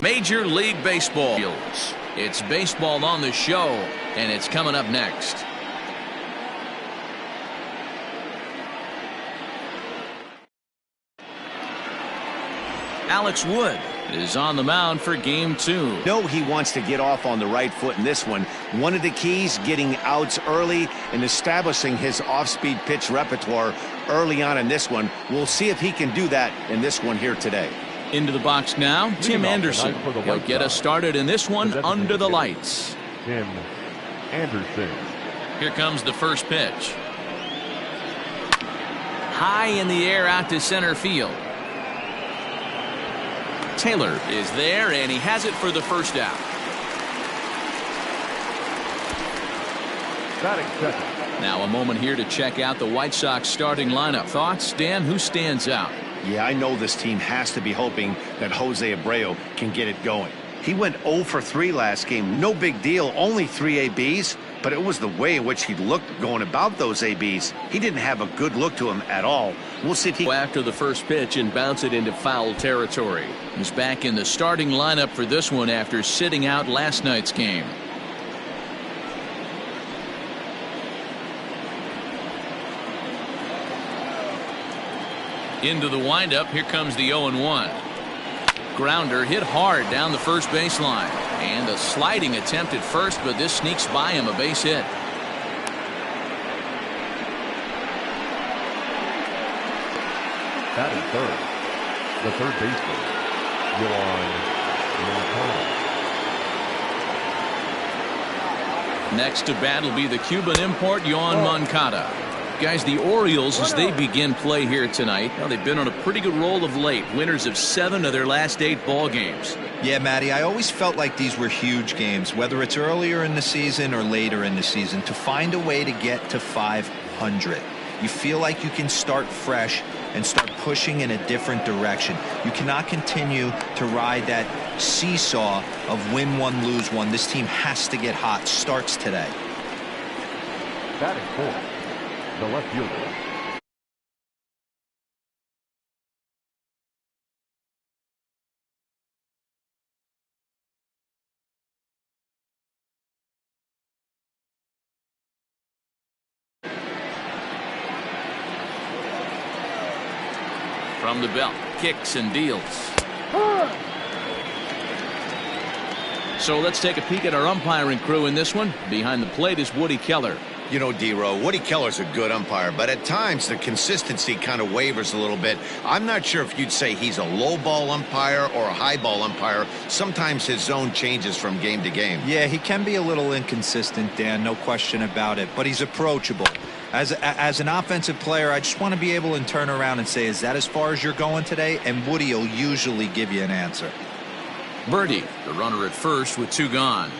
Major League Baseball. It's baseball on the show, and it's coming up next. Alex Wood is on the mound for game 2. No, he wants to get off on the right foot in this one. One of the keys, getting outs early and establishing his off-speed pitch repertoire early on in this one. We'll see if he can do that in this one here today. Into the box now, Tim Anderson. He'll get us started in this one under the lights. Tim Anderson. Here comes the first pitch. High in the air out to center field. Taylor is there, and he has it for the first out. Batting second. Now a moment here to check out the White Sox starting lineup. Thoughts, Dan? Who stands out? Yeah, I know this team has to be hoping that Jose Abreu can get it going. He went 0 for 3 last game. No big deal, only 3 ABs, but it was the way in which he looked going about those ABs. He didn't have a good look to him at all. We'll see if he... After the first pitch and bounce it into foul territory. He's back in the starting lineup for this one after sitting out last night's game. Into the windup, here comes the 0-1. Grounder hit hard down the first baseline. And a sliding attempt at first, but this sneaks by him, a base hit. Batting third, the third baseman, Yoan Moncada. Next to bat will be the Cuban import, Yoan Moncada. Guys, the Orioles, as they begin play here tonight, well, they've been on a pretty good roll of late. Winners of 7 of their last 8 ball games. Yeah, Matty, I always felt like these were huge games, whether it's earlier in the season or later in the season, to find a way to get to 500. You feel like you can start fresh and start pushing in a different direction. You cannot continue to ride that seesaw of win one, lose one. This team has to get hot. Starts today. Batting fourth, the left fielder, from the belt, kicks and deals. So let's take a peek at our umpiring crew in this one. Behind the plate is Woody Keller. You know, D-Row, Woody Keller's a good umpire, but at times the consistency kind of wavers a little bit. I'm not sure if you'd say he's a low ball umpire or a high ball umpire. Sometimes his zone changes from game to game. Yeah, he can be a little inconsistent, Dan, no question about it, but he's approachable. As an offensive player, I just want to be able to turn around and say, is that as far as you're going today? And Woody will usually give you an answer. Birdie, the runner at first with 2 gone.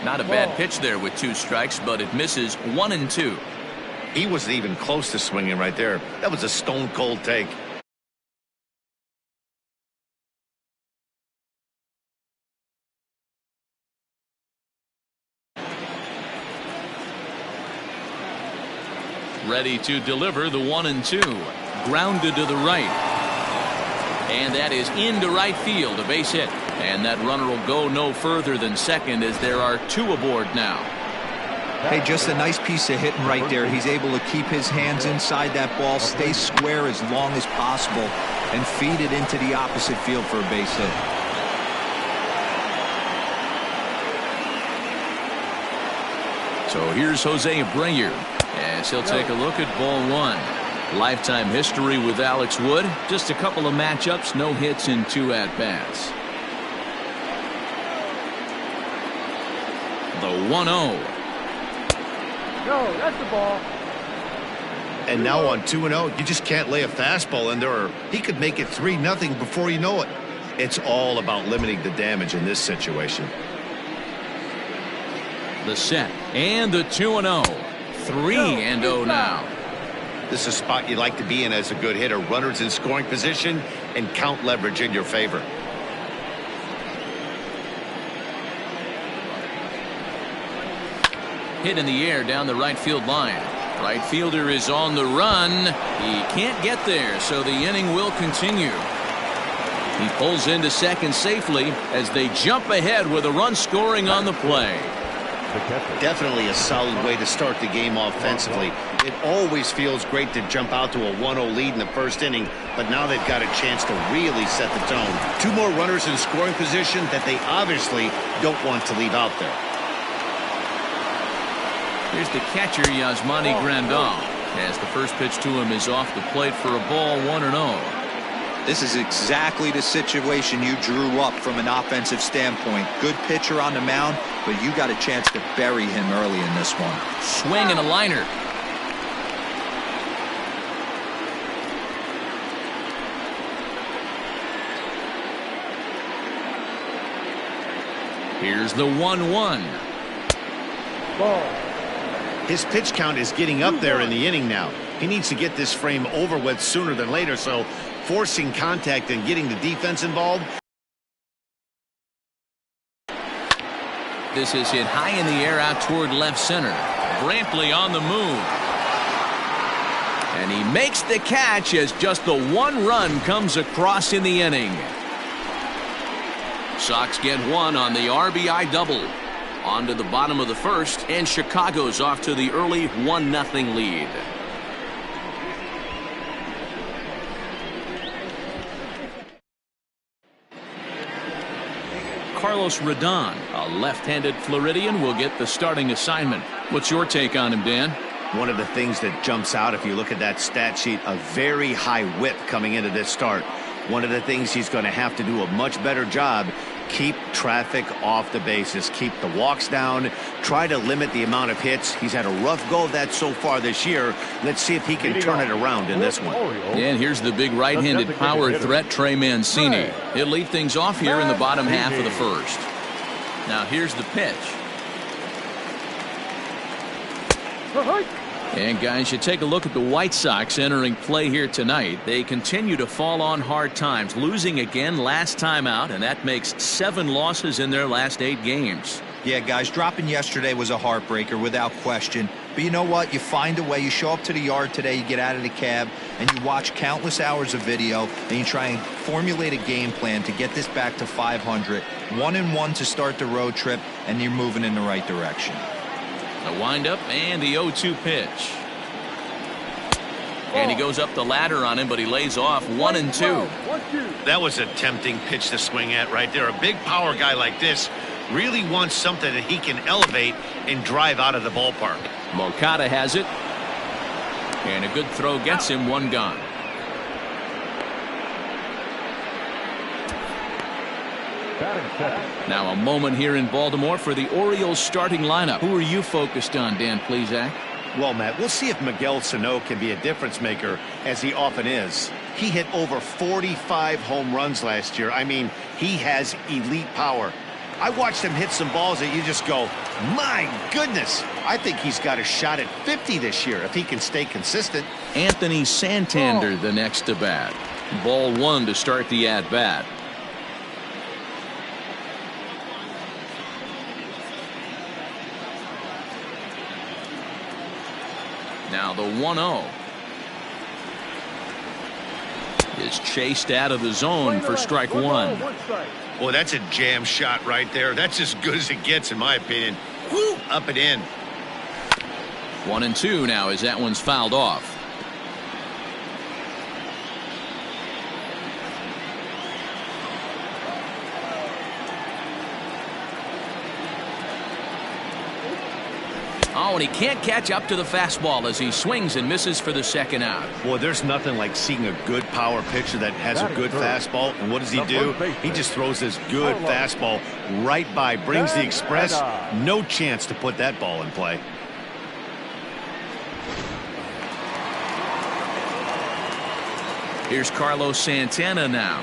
Not a bad pitch there with 2 strikes, but it misses 1 and 2. He wasn't even close to swinging right there. That was a stone cold take. Ready to deliver the 1 and 2. Grounded to the right. And that is into right field, a base hit. And that runner will go no further than second as there are 2 aboard now. Hey, just a nice piece of hitting right there. He's able to keep his hands inside that ball, stay square as long as possible, and feed it into the opposite field for a base hit. So here's Jose Abreu as he'll take a look at ball 1. Lifetime history with Alex Wood. Just a couple of matchups, no hits in 2 at-bats. The 1-0. No, that's the ball. And now on 2-0, you just can't lay a fastball in there, or he could make it 3-0 before you know it. It's all about limiting the damage in this situation. The set and the 2-0. 3-0 now. This is a spot you'd like to be in as a good hitter. Runners in scoring position and count leverage in your favor. Hit in the air down the right field line. Right fielder is on the run. He can't get there, so the inning will continue. He pulls into second safely as they jump ahead with a run scoring on the play. Definitely a solid way to start the game offensively. It always feels great to jump out to a 1-0 lead in the first inning, but now they've got a chance to really set the tone. 2 more runners in scoring position that they obviously don't want to leave out there. Here's the catcher, Yasmani Grandal, as the first pitch to him is off the plate for a ball, 1-0. This is exactly the situation you drew up from an offensive standpoint. Good pitcher on the mound, but you got a chance to bury him early in this one. Swing and a liner. Here's the 1-1. His pitch count is getting up there in the inning now. He needs to get this frame over with sooner than later, so forcing contact and getting the defense involved. This is hit high in the air out toward left center. Brantley on the move. And he makes the catch as just the 1 run comes across in the inning. Sox get 1 on the RBI double. On to the bottom of the first, and Chicago's off to the early 1-0 lead. Carlos Rodon, a left-handed Floridian, will get the starting assignment. What's your take on him, Dan? One of the things that jumps out if you look at that stat sheet, a very high whip coming into this start. One of the things he's going to have to do a much better job, keep traffic off the bases, keep the walks down, try to limit the amount of hits. He's had a rough go of that so far this year. Let's see if he can turn it around in this one. And here's the big right-handed power threat, Trey Mancini. He'll lead things off here in the bottom half of the first. Now here's the pitch. And guys, you take a look at the White Sox entering play here tonight. They continue to fall on hard times, losing again last time out, and that makes 7 losses in their last 8 games. Yeah, guys, dropping yesterday was a heartbreaker without question. But you know what? You find a way. You show up to the yard today, you get out of the cab, and you watch countless hours of video, and you try and formulate a game plan to get this back to 500. 1-1 to start the road trip, and you're moving in the right direction. The windup and the 0-2 pitch. And he goes up the ladder on him, but he lays off 1-2. That was a tempting pitch to swing at right there. A big power guy like this really wants something that he can elevate and drive out of the ballpark. Moncada has it. And a good throw gets him 1 gone. Now a moment here in Baltimore for the Orioles starting lineup. Who are you focused on, Dan Plesac? Well, Matt, we'll see if Miguel Sano can be a difference maker, as he often is. He hit over 45 home runs last year. I mean, he has elite power. I watched him hit some balls that you just go, my goodness. I think he's got a shot at 50 this year if he can stay consistent. Anthony Santander the next to bat. Ball 1 to start the at-bat. Now the 1-0 is chased out of the zone for strike 1. Boy, that's a jam shot right there. That's as good as it gets, in my opinion. Woo, up and in. 1-2 now as that one's fouled off. Oh, and he can't catch up to the fastball as he swings and misses for the second out. Boy, there's nothing like seeing a good power pitcher that has a good fastball. And what does he do? He just throws this good fastball right by, brings the express. No chance to put that ball in play. Here's Carlos Santana now.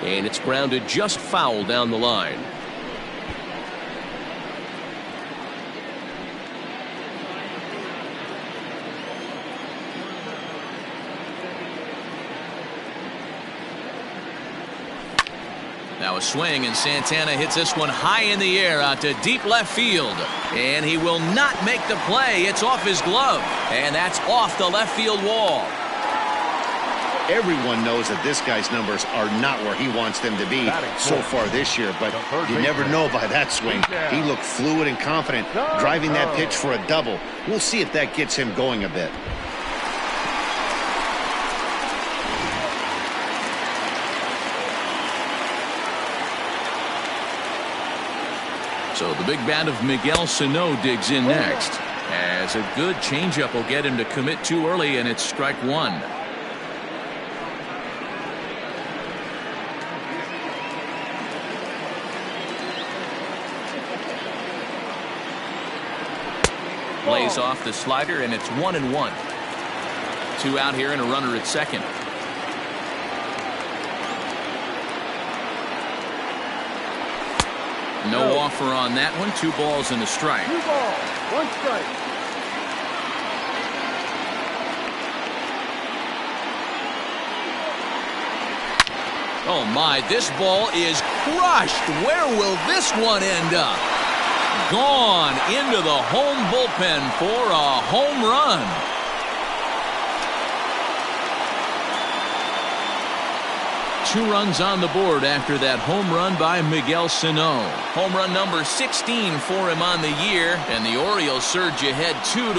And it's grounded just foul down the line. Now a swing, and Santana hits this one high in the air out to deep left field. And he will not make the play. It's off his glove. And that's off the left field wall. Everyone knows that this guy's numbers are not where he wants them to be so far this year, but you never know by that swing. He looked fluid and confident, driving that pitch for a double. We'll see if that gets him going a bit. So the big bat of Miguel Sano digs in next, as a good changeup will get him to commit too early, and it's strike one. Lays off the slider, and it's 1-1. 2 out here and a runner at second. No offer on that one. 2 balls and a strike. 2 balls, 1 strike. Oh my, this ball is crushed. Where will this one end up? Gone into the home bullpen for a home run. Two runs on the board after that home run by Miguel Sano. Home run number 16 for him on the year, and the Orioles surge ahead 2-1.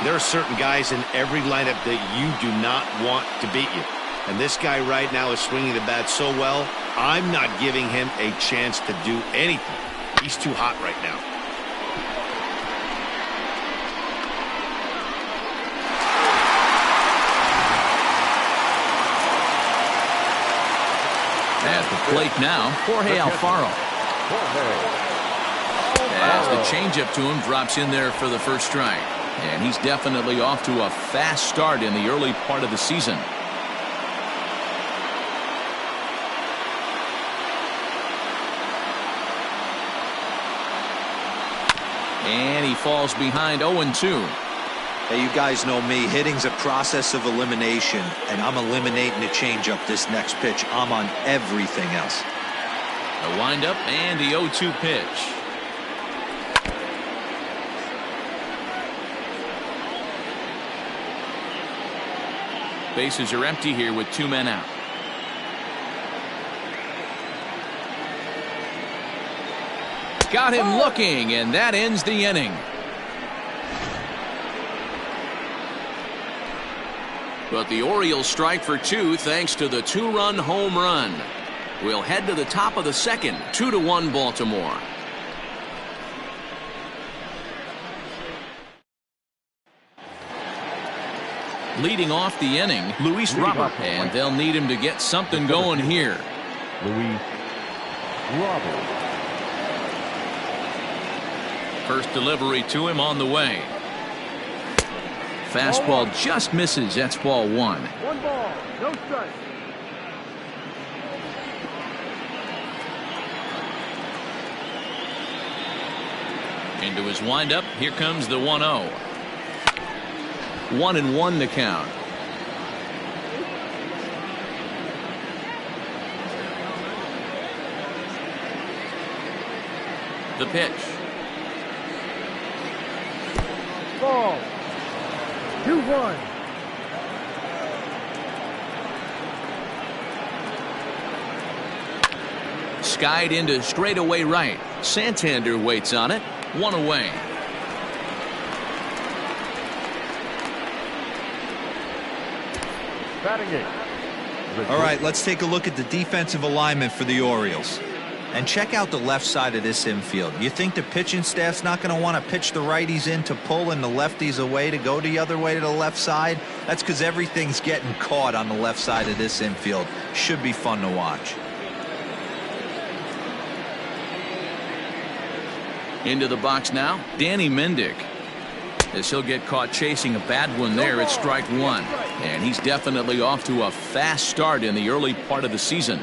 There are certain guys in every lineup that you do not want to beat you. And this guy right now is swinging the bat so well, I'm not giving him a chance to do anything. He's too hot right now. At the plate now, Jorge Alfaro. As the changeup to him drops in there for the first strike. And he's definitely off to a fast start in the early part of the season. And he falls behind 0-2. Hey, you guys know me. Hitting's a process of elimination, and I'm eliminating the changeup this next pitch. I'm on everything else. A windup and the 0-2 pitch. Bases are empty here with 2 men out. Got him looking, and that ends the inning. But the Orioles strike for 2 thanks to the 2-run home run. We'll head to the top of the second. 2-1 Baltimore. Leading off the inning, Luis Robert, and they'll need him to get something going here. Luis Robert. First delivery to him on the way. Fastball just misses. That's ball 1. 1 ball, no strike. Into his windup. Here comes the 1-0. 1-1 the count. The pitch. Ball. 2-1. Skied into straightaway right. Santander waits on it. 1 away. Batting eight. All right, let's take a look at the defensive alignment for the Orioles. And check out the left side of this infield. You think the pitching staff's not going to want to pitch the righties in to pull and the lefties away to go the other way to the left side? That's because everything's getting caught on the left side of this infield. Should be fun to watch. Into the box now, Danny Mendick. As he'll get caught chasing a bad one there, it's strike 1. And he's definitely off to a fast start in the early part of the season.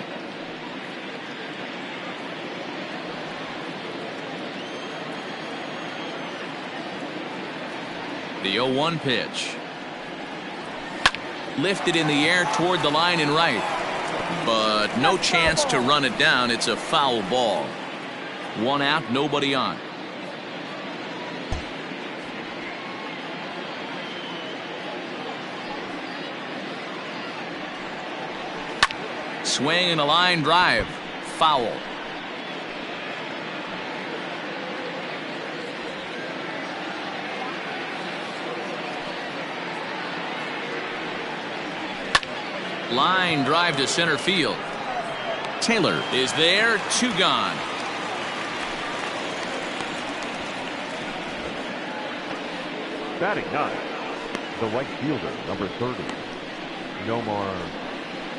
The 0-1 pitch. Lifted in the air toward the line and right. But no chance to run it down. It's a foul ball. 1 out, nobody on. Swing and a line drive. Foul. Line drive to center field. Taylor is there. 2 gone. Batting 9, the right fielder, number 30, Nomar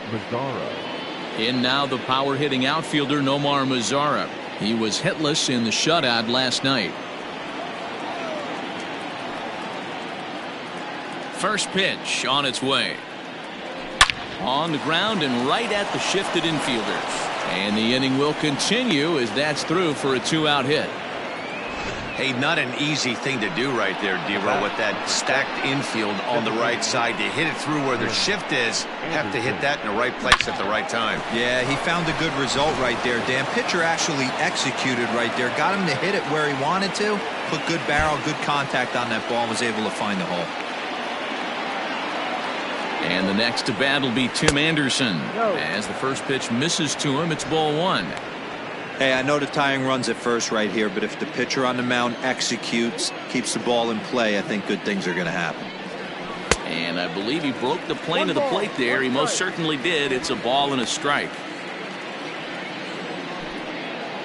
Mazara. In now the power hitting outfielder Nomar Mazara. He was hitless in the shutout last night. First pitch on its way. On the ground and right at the shifted infielders. And the inning will continue as that's through for a 2-out hit. Hey, not an easy thing to do right there, D-Row, with that stacked infield on the right side. To hit it through where the shift is, have to hit that in the right place at the right time. Yeah, he found a good result right there, Dan. Pitcher actually executed right there. Got him to hit it where he wanted to. Put good barrel, good contact on that ball, and was able to find the hole. And the next to bat will be Tim Anderson. As the first pitch misses to him, it's ball 1. Hey, I know the tying run's at first right here, but if the pitcher on the mound executes, keeps the ball in play, I think good things are going to happen. And I believe he broke the plane of the plate there. He most certainly did. It's a ball and a strike.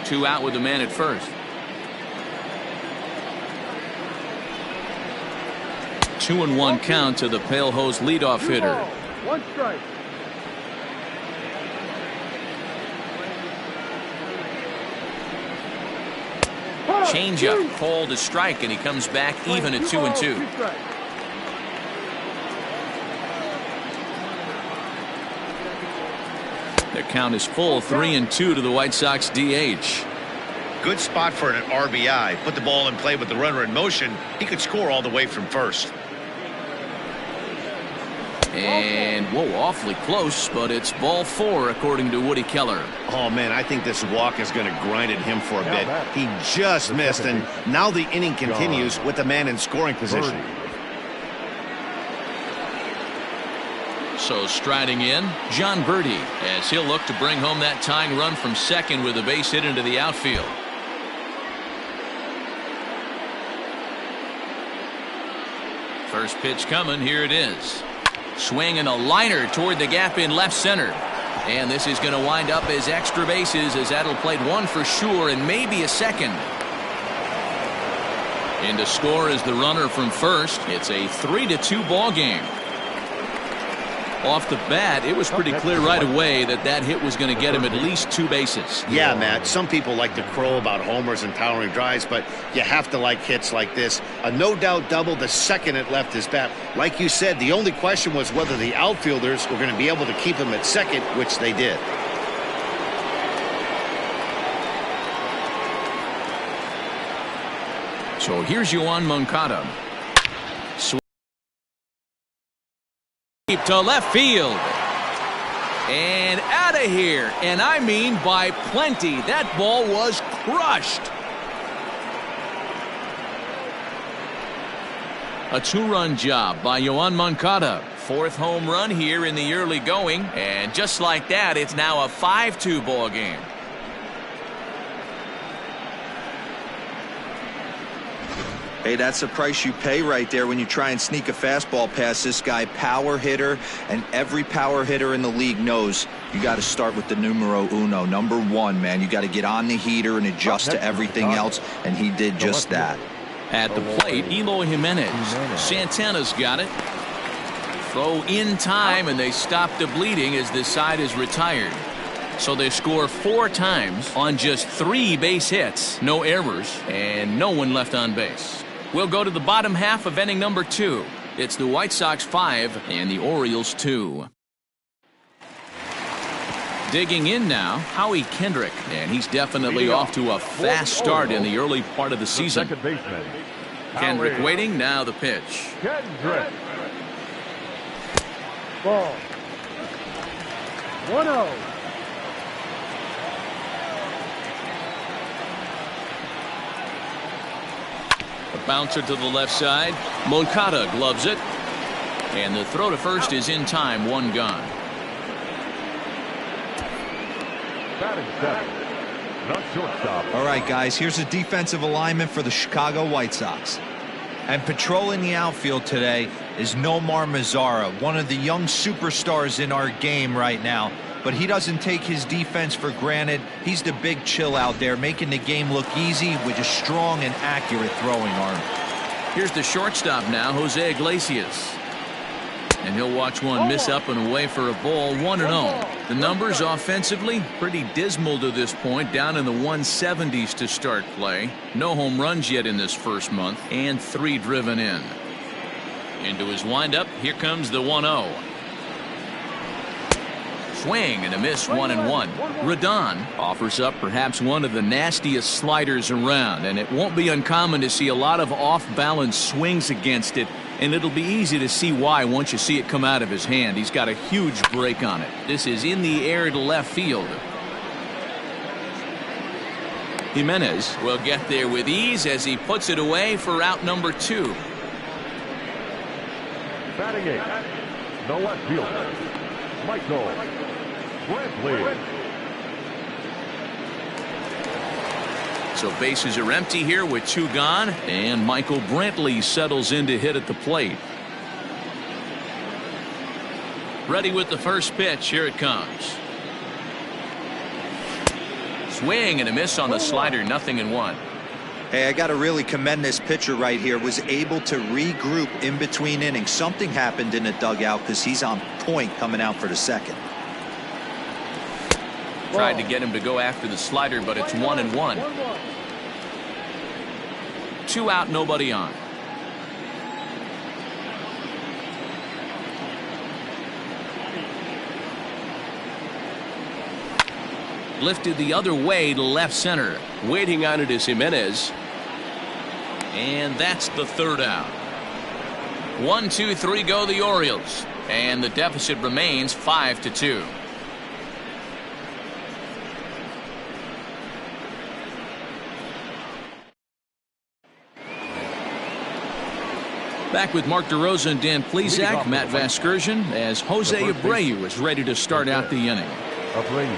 2 out with the man at first. 2-1 count to the Pale Hose leadoff hitter. 1 strike. Changeup called a strike, and he comes back even at 2-2. The count is full. 3-2 to the White Sox DH. Good spot for an RBI. Put the ball in play with the runner in motion. He could score all the way from first. And, whoa, awfully close, but it's ball 4 according to Woody Keller. Oh, man, I think this walk is going to grind at him for a bit. He just missed, and now the inning continues with the man in scoring position. So striding in, John Birdie, as he'll look to bring home that tying run from second with a base hit into the outfield. First pitch coming. Here it is. Swing and a liner toward the gap in left center. And this is going to wind up as extra bases, as that'll play 1 for sure and maybe a second. In to score is the runner from first. It's a 3-2 ball game. Off the bat, it was pretty clear right away that that hit was going to get him at least 2 bases. Yeah, Matt, some people like to crow about homers and towering drives, but you have to like hits like this. A no-doubt double the second it left his bat. Like you said, the only question was whether the outfielders were going to be able to keep him at second, which they did. So here's Yoan Moncada. To left field and out of here, and I mean by plenty. That ball was crushed. A 2-run job by Yoan Moncada. 4th home run here in the early going, and just like that, it's now a 5-2 ball game. Hey, that's the price you pay right there when you try and sneak a fastball past this guy. Power hitter, and every power hitter in the league knows you got to start with the numero uno, number 1, man. You got to get on the heater and adjust to everything else, and he did just that. At the plate, Eloy Jimenez. Santana's got it. Throw in time, and they stop the bleeding as this side is retired. So they score 4 times on just 3 base hits, no errors, and no one left on base. We'll go to the bottom half of inning number 2. It's the White Sox 5 and the Orioles 2. Digging in now, Howie Kendrick, and he's definitely off to a fast start in the early part of the season. Kendrick waiting, now the pitch. Ball. 1-0. A bouncer to the left side. Moncada gloves it. And the throw to first is in time. One gone. Batting seven. Not shortstop. All right, guys, here's a defensive alignment for the Chicago White Sox. And patrolling the outfield today is Nomar Mazara, one of the young superstars in our game right now. But he doesn't take his defense for granted. He's the big chill out there, making the game look easy with a strong and accurate throwing arm. Here's the shortstop now, Jose Iglesias. And he'll watch one miss up and away for a ball. 1-0. The numbers offensively pretty dismal to this point, down in the 170s to start play. No home runs yet in this first month, and 3 driven in. Into his windup, here comes the 1-0. Swing and a miss. 1-1. Rodon offers up perhaps one of the nastiest sliders around, and it won't be uncommon to see a lot of off-balance swings against it, and it'll be easy to see why once you see it come out of his hand. He's got a huge break on it. This is in the air to left field. Jimenez will get there with ease as he puts it away for out number 2. Batting 8. The left fielder, Michael Brantley. So bases are empty here with 2 gone, and Michael Brantley settles in to hit at the plate. Ready with the first pitch. Here it comes. Swing and a miss on the slider. 0-1. Hey, I got to really commend this pitcher right here. Was able to regroup in between innings. Something happened in the dugout because he's on point coming out for the second. Tried to get him to go after the slider, but it's 1-1. 2 out, nobody on. Lifted the other way to left center. Waiting on it is Jimenez. And that's the 3rd out. 1, 2, 3 go the Orioles. And the deficit remains 5-2. Back with Mark DeRosa and Dan Plesac, Matt Vasgersian, as Jose Abreu is ready to start out the inning. Abreu.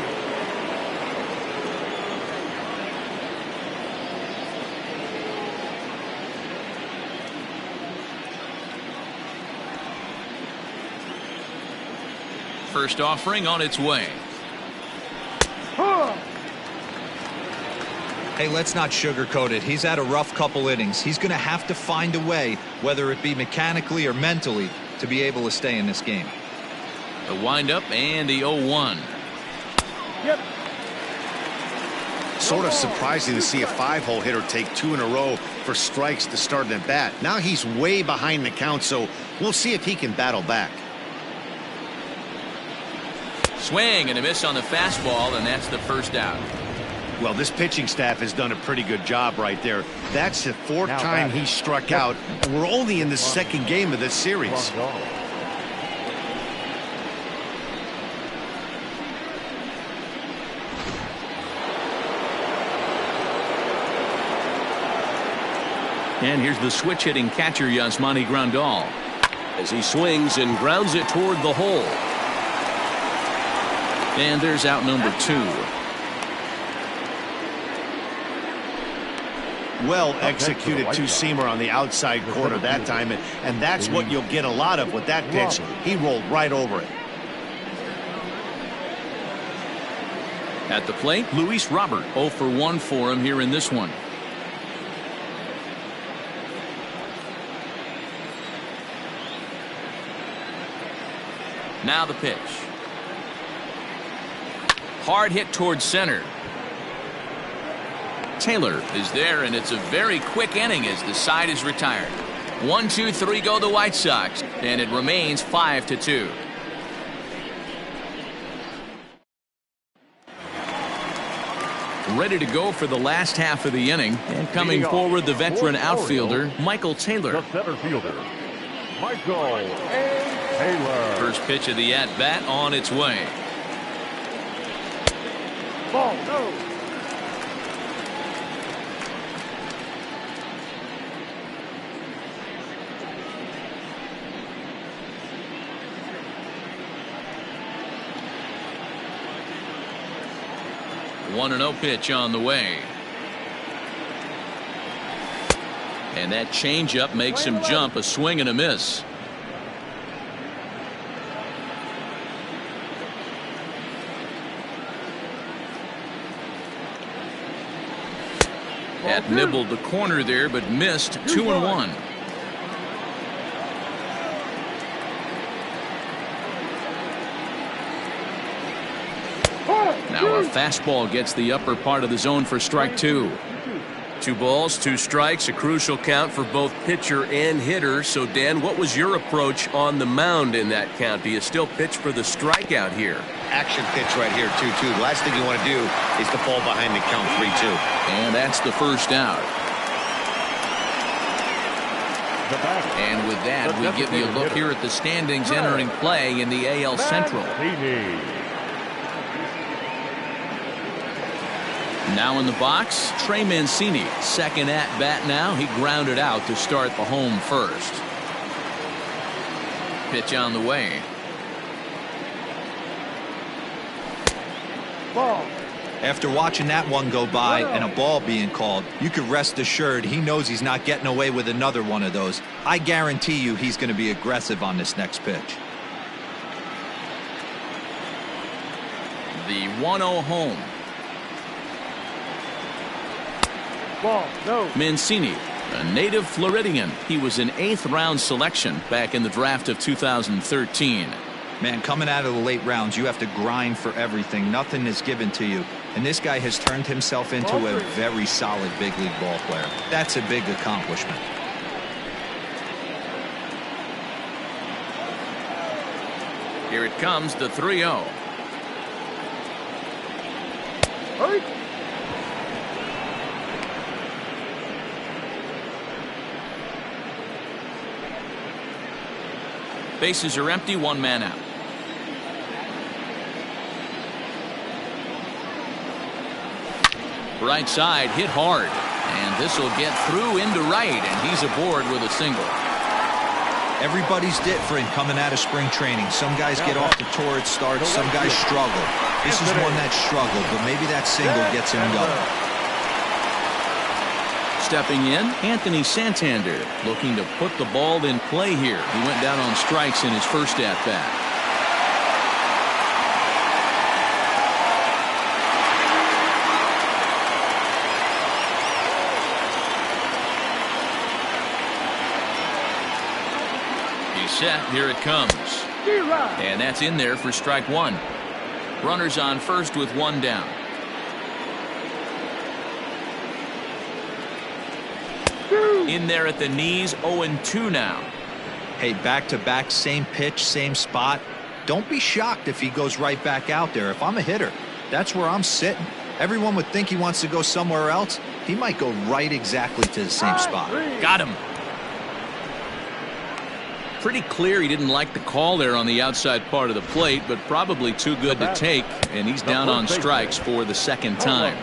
First offering on its way. Hey, let's not sugarcoat it. He's had a rough couple innings. He's going to have to find a way, whether it be mechanically or mentally, to be able to stay in this game. The windup and the 0-1. Yep. Sort of surprising to see a 5-hole hitter take 2 in a row for strikes to start an at bat. Now he's way behind the count, so we'll see if he can battle back. Swing and a miss on the fastball, and that's the first out. Well, this pitching staff has done a pretty good job right there. That's the 4th time he struck out, and we're only in the 2nd game of this series. And here's the switch-hitting catcher, Yasmani Grandal, as he swings and grounds it toward the hole. And there's out number 2. Well executed 2-seamer on the outside corner that time, and that's what you'll get a lot of with that pitch. He rolled right over it. At the plate, Luis Robert. 0 for 1 for him here in this one. Now the pitch. Hard hit towards center. Taylor is there, and it's a very quick inning as the side is retired. 1, 2, 3 go the White Sox, and it remains 5-2. Ready to go for the last half of the inning, and coming forward, the veteran outfielder Michael Taylor. The center fielder, Michael Taylor. For First pitch of the at-bat on its way. Ball, no. One and 0 pitch on the way. And that changeup makes him jump. A swing and a miss. That nibbled the corner there, but missed. 2-1. Now a fastball gets the upper part of the zone for strike 2. 2 balls, 2 strikes, a crucial count for both pitcher and hitter. So, Dan, what was your approach on the mound in that count? Do you still pitch for the strikeout here? Action pitch right here, 2-2. The last thing you want to do is to fall behind the count 3-2. And that's the first out. And with that, we give you a look here at the standings entering play in the AL Central. Now in the box, Trey Mancini. Second at bat now. He grounded out to start the home first. Pitch on the way. Ball. After watching that one go by and a ball being called, you can rest assured he knows he's not getting away with another one of those. I guarantee you he's going to be aggressive on this next pitch. The 1-0 home. Ball, no. Mancini, a native Floridian. He was an 8th round selection back in the draft of 2013. Man, coming out of the late rounds, you have to grind for everything. Nothing is given to you. And this guy has turned himself into a very solid big league ball player. That's a big accomplishment. Here it comes, the 3-0. Hurry. Bases are empty, 1 man out. Right side hit hard, and this will get through into right, and he's aboard with a single. Everybody's different coming out of spring training. Some guys get off to torrid starts, some guys struggle. This is one that struggled, but maybe that single gets him going. Stepping in, Anthony Santander, looking to put the ball in play here. He went down on strikes in his first at-bat. He's set. Here it comes. And that's in there for strike 1. Runners on first with 1 down. In there at the knees, 0-2 now. Hey, back-to-back, same pitch, same spot. Don't be shocked if he goes right back out there. If I'm a hitter, that's where I'm sitting. Everyone would think he wants to go somewhere else. He might go right exactly to the same spot. Got him. Pretty clear he didn't like the call there on the outside part of the plate, but probably too good to take, and he's down on strikes for the second time.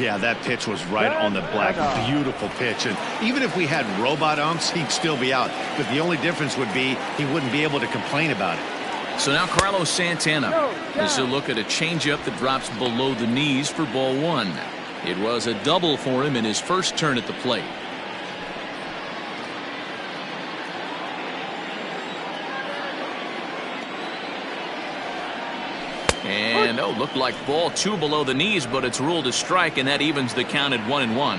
Yeah, that pitch was right on the black. Beautiful pitch. And even if we had robot umps, he'd still be out. But the only difference would be he wouldn't be able to complain about it. So now Carlos Santana. This is a look at a changeup that drops below the knees for ball 1. It was a double for him in his first turn at the plate. And looked like ball 2 below the knees, but it's ruled a strike, and that evens the count at 1-1.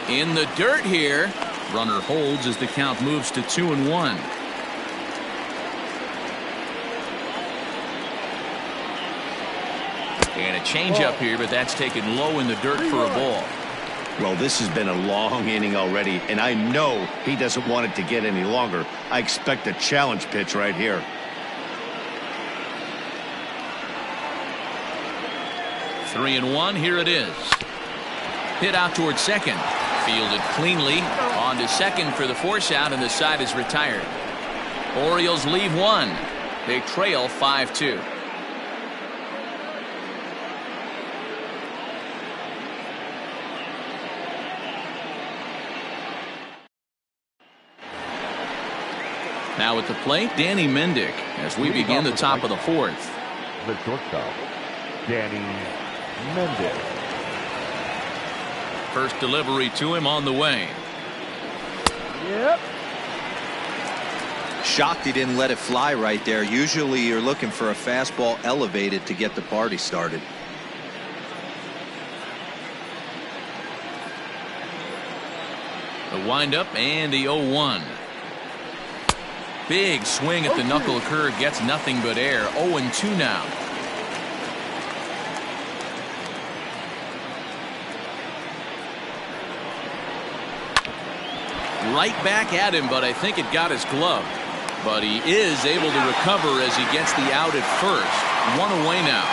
In the dirt here. Runner holds as the count moves to 2-1. And a changeup here, but that's taken low in the dirt for a ball. Well, this has been a long inning already, and I know he doesn't want it to get any longer. I expect a challenge pitch right here. Three and 1. Here it is. Hit out towards second. Fielded cleanly. On to second for the force out, and the side is retired. Orioles leave one. They trail 5-2. Now at the plate, Danny Mendick as we begin the top of the fourth. The shortstop, Danny Mendick. First delivery to him on the way. Yep. Shocked he didn't let it fly right there. Usually you're looking for a fastball elevated to get the party started. The windup and the 0-1. Big swing at the knuckle curve, gets nothing but air. 0-2 now. Right back at him, but I think it got his glove. But he is able to recover as he gets the out at first. 1 away now.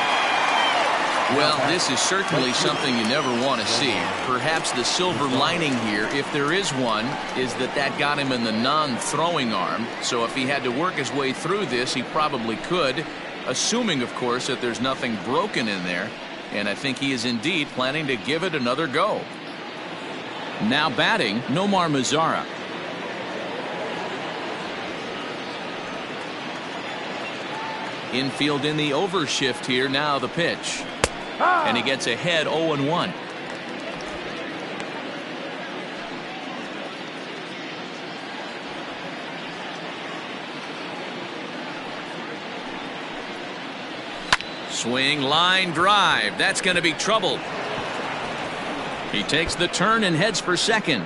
Well, this is certainly something you never want to see. Perhaps the silver lining here, if there is one, is that got him in the non-throwing arm. So if he had to work his way through this, he probably could, assuming, of course, that there's nothing broken in there. And I think he is indeed planning to give it another go. Now batting, Nomar Mazara. Infield in the overshift here. Now the pitch. And he gets ahead 0-1. Swing, line drive. That's going to be trouble. He takes the turn and heads for second.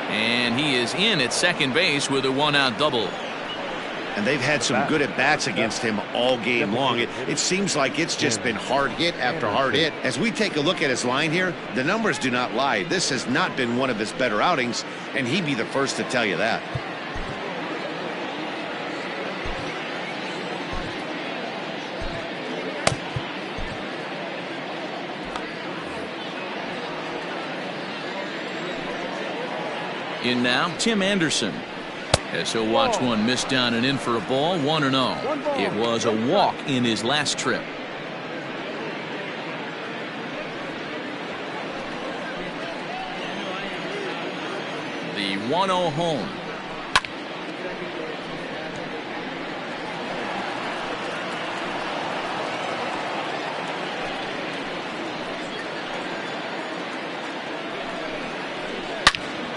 And he is in at second base with a 1-out double. And they've had some good at-bats against him all game long. It seems like it's just been hard hit after hard hit. As we take a look at his line here, the numbers do not lie. This has not been one of his better outings, and he'd be the first to tell you that. In now, Tim Anderson. As he'll watch one miss down and in for a ball. 1-0. It was a walk in his last trip. The 1-0 home.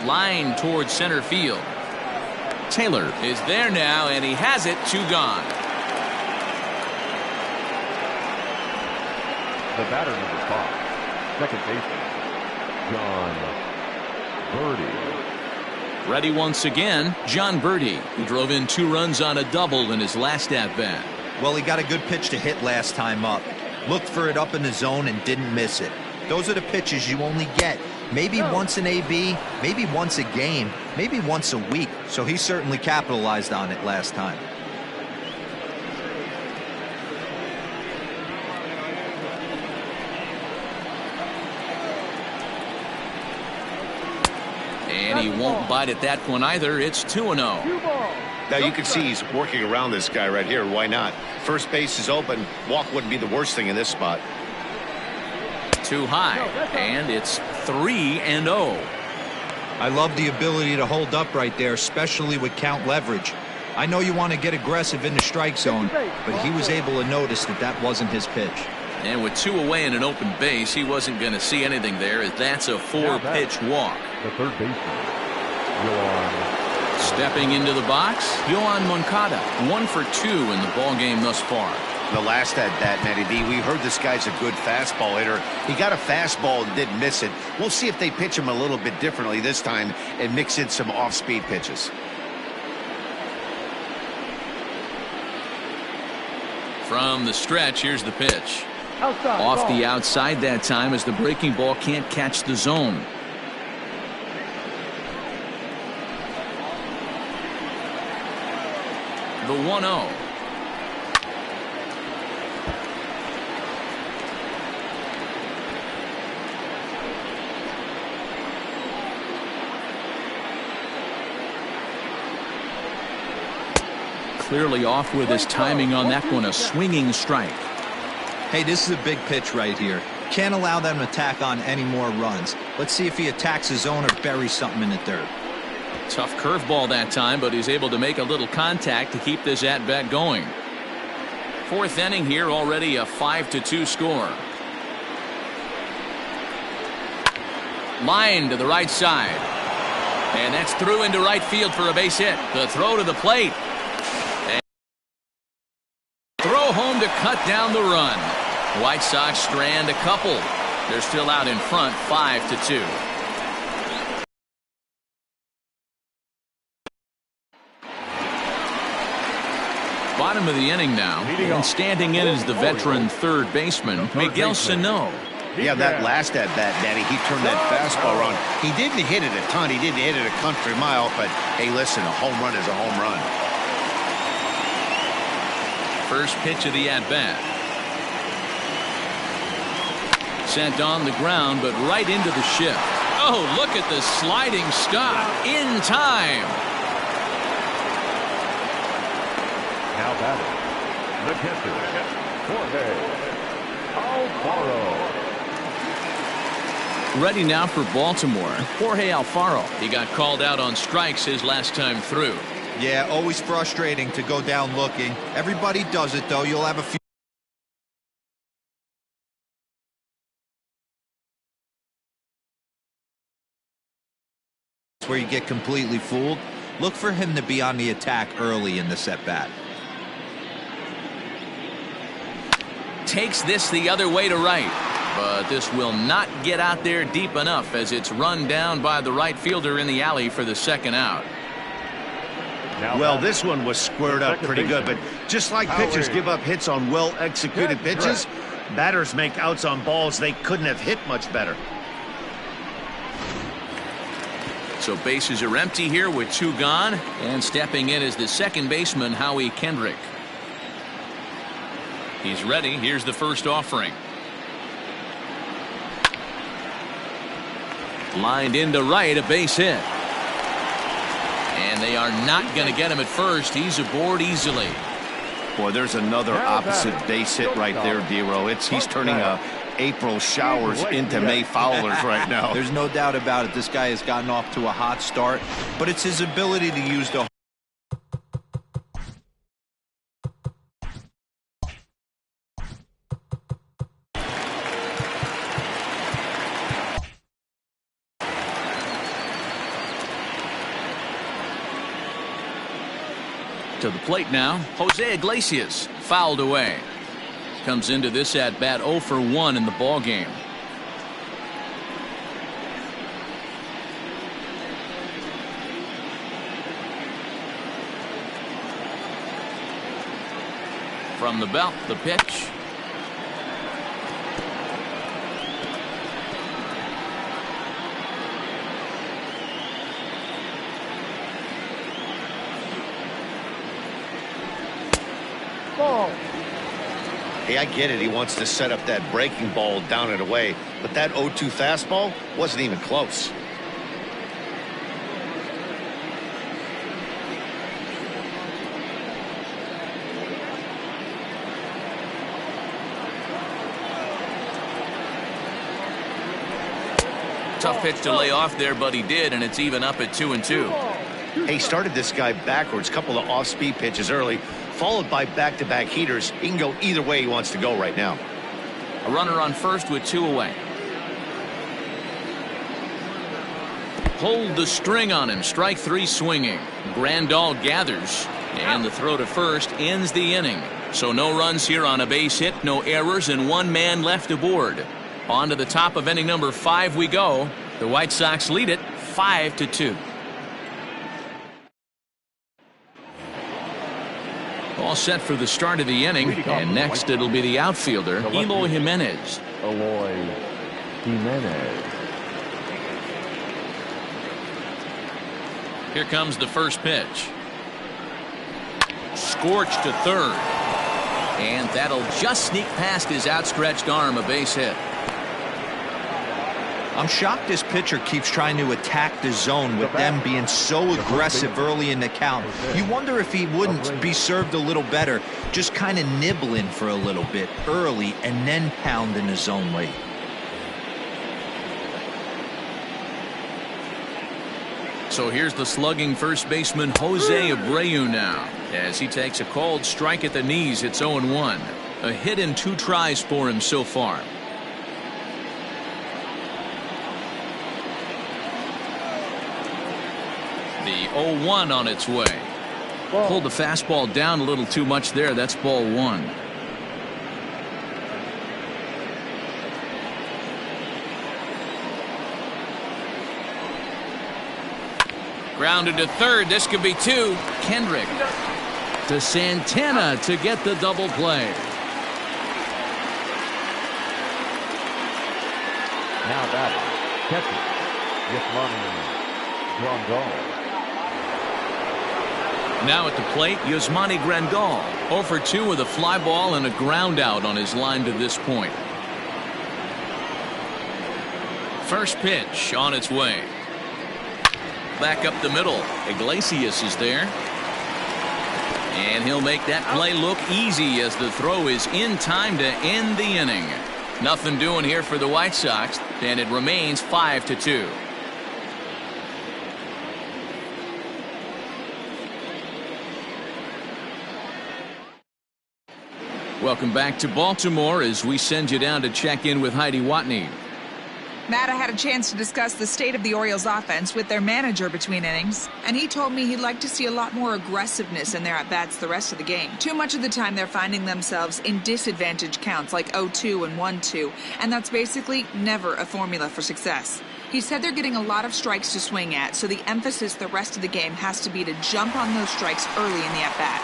Line towards center field. Taylor is there now, and he has it. 2 gone. The batter, number 5, second baseman, John Birdie. Ready once again, John Birdie, who drove in 2 runs on a double in his last at-bat. Well, he got a good pitch to hit last time up. Looked for it up in the zone and didn't miss it. Those are the pitches you only get maybe once an AB, maybe once a game, maybe once a week. So he certainly capitalized on it last time. And he won't bite at that one either. It's 2-0. Now you can see he's working around this guy right here. Why not? First base is open. Walk wouldn't be the worst thing in this spot. Too high, and it's 3-0. I love the ability to hold up right there, especially with count leverage. I know you want to get aggressive in the strike zone, but he was able to notice that wasn't his pitch. And with 2 away in an open base, he wasn't going to see anything there, as that's a 4-pitch walk. The third baseman, Yohan. Stepping into the box, Yohan Moncada, 1 for 2 in the ballgame thus far. The last at-bat, Matty B, we heard this guy's a good fastball hitter. He got a fastball and didn't miss it. We'll see if they pitch him a little bit differently this time and mix in some off-speed pitches. From the stretch, here's the pitch. Outside, Off the outside that time, as the breaking ball can't catch the zone. The 1-0. clearly off with his timing on that one. A swinging strike. Hey, this is a big pitch right here. Can't allow them to tack on any more runs. Let's see if he attacks his zone or buries something in the dirt. Tough curveball that time, but he's able to make a little contact to keep this at bat going. Fourth inning here, already a 5-2 score. Line to the right side. And that's through into right field for a base hit. The throw to the plate. And throw home to cut down the run. White Sox strand a couple. They're still out in front, 5-2. Bottom of the inning now, and standing in is the veteran third baseman, Miguel Sano. Yeah, that last at-bat, Daddy, he turned that fastball around. He didn't hit it a ton. He didn't hit it a country mile, but, hey, listen, a home run is a home run. First pitch of the at-bat. Sent on the ground, but right into the shift. Oh, look at the sliding stop in time. Now batting, the catcher, Jorge Alfaro. Ready now for Baltimore, Jorge Alfaro. He got called out on strikes his last time through. Yeah, always frustrating to go down looking. Everybody does it, though. You'll have a few where you get completely fooled. Look for him to be on the attack early in this at-bat. Takes this the other way to right, but this will not get out there deep enough as it's run down by the right fielder in the alley for the second out. Well, this one was squared up pretty good, but just like pitchers give up hits on well-executed pitches, batters make outs on balls they couldn't have hit much better. So bases are empty here with two gone, and stepping in is the second baseman, Howie Kendrick. He's ready. Here's the first offering. Lined into right, a base hit. And they are not going to get him at first. He's aboard easily. Boy, there's another opposite base hit right there, D-Row. He's turning April showers into May foulers right now. There's no doubt about it. This guy has gotten off to a hot start, but it's his ability to use the to the plate now, Jose Iglesias fouled away. Comes into this at bat 0 for 1 in the ball game. From the belt, the pitch. Ball. Hey, I get it. He wants to set up that breaking ball down and away, but that 0-2 fastball wasn't even close. Tough pitch to lay off there, but he did, and it's even up at 2-2. Hey, started this guy backwards, couple of off-speed pitches early, followed by back-to-back heaters. He can go either way he wants to go right now. A runner on first with 2 away. Hold the string on him. Strike 3 swinging. Grandal gathers, and the throw to first ends the inning. So no runs here on a base hit, no errors, and 1 man left aboard. On to the top of inning number 5 we go. The White Sox lead it 5-2. All set for the start of the inning, and next it'll be the outfielder, Eloy Jimenez. Eloy Jimenez. Here comes the first pitch. Scorched to third. And that'll just sneak past his outstretched arm, a base hit. I'm shocked this pitcher keeps trying to attack the zone with them being so aggressive early in the count. You wonder if he wouldn't be served a little better, just kind of nibbling for a little bit early and then pounding the zone late. So here's the slugging first baseman Jose Abreu now, as he takes a called strike at the knees. It's 0-1. A hit in 2 tries for him so far. The 0-1 on its way. Pulled the fastball down a little too much there. That's ball 1. Grounded to third. This could be 2. Kendrick to Santana to get the double play. Now batting, catcher, Yasmani Grandal. Now at the plate, Yasmani Grandal, 0 for 2 with a fly ball and a ground out on his line to this point. First pitch on its way. Back up the middle. Iglesias is there. And he'll make that play look easy as the throw is in time to end the inning. Nothing doing here for the White Sox, and it remains 5-2. Welcome back to Baltimore as we send you down to check in with Heidi Watney. Matt, I had a chance to discuss the state of the Orioles offense with their manager between innings, and he told me he'd like to see a lot more aggressiveness in their at-bats the rest of the game. Too much of the time they're finding themselves in disadvantage counts like 0-2 and 1-2, and that's basically never a formula for success. He said they're getting a lot of strikes to swing at, so the emphasis the rest of the game has to be to jump on those strikes early in the at-bat.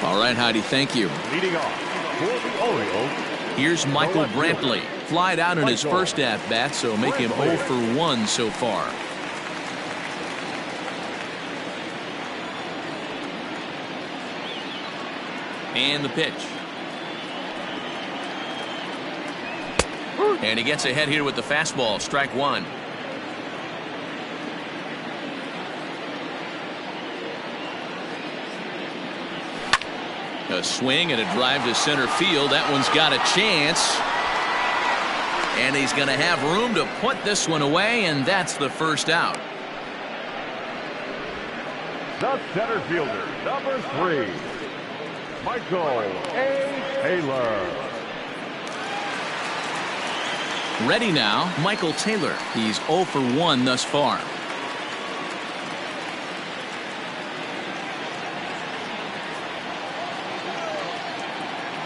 All right, Heidi, thank you. Leading off for the Orioles. Here's Michael Brantley. Flied out in his first at-bat, so make him 0 for 1 so far. And the pitch. And he gets ahead here with the fastball. Strike 1. A swing and a drive to center field. That one's got a chance. And he's going to have room to put this one away, and that's the first out. The center fielder, number 3, Michael A. Taylor. Ready now, Michael Taylor. He's 0 for 1 thus far.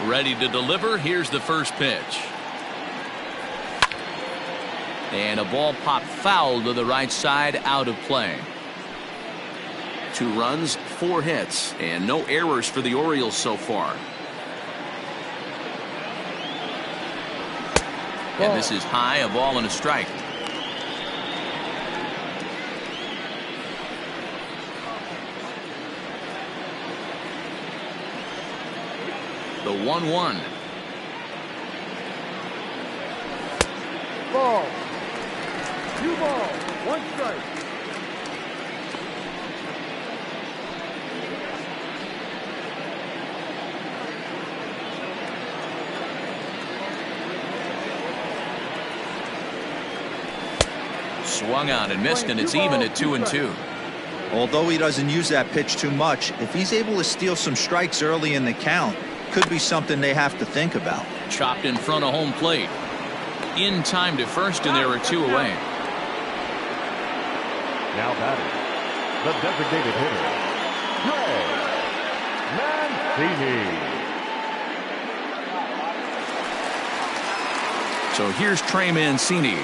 Ready to deliver. Here's the first pitch. And a ball popped foul to the right side, out of play. 2 runs, 4 hits, and no errors for the Orioles so far. And this is high, a ball and a strike. The 1-1. Ball. 2 balls, 1 strike. Swung on and missed, and it's even at 2-2. Although he doesn't use that pitch too much, if he's able to steal some strikes early in the count, could be something they have to think about. Chopped in front of home plate. In time to first, and there are 2 away. Now batting, the designated hitter, Trey Mancini. So here's Trey Mancini.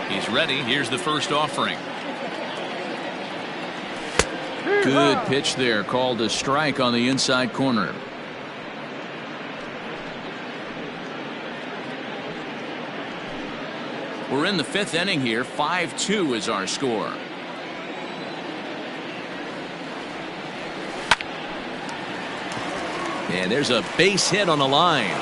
He's ready. Here's the first offering. Good pitch there, called a strike on the inside corner. We're in the 5th inning here. 5-2 is our score. And there's a base hit on the line.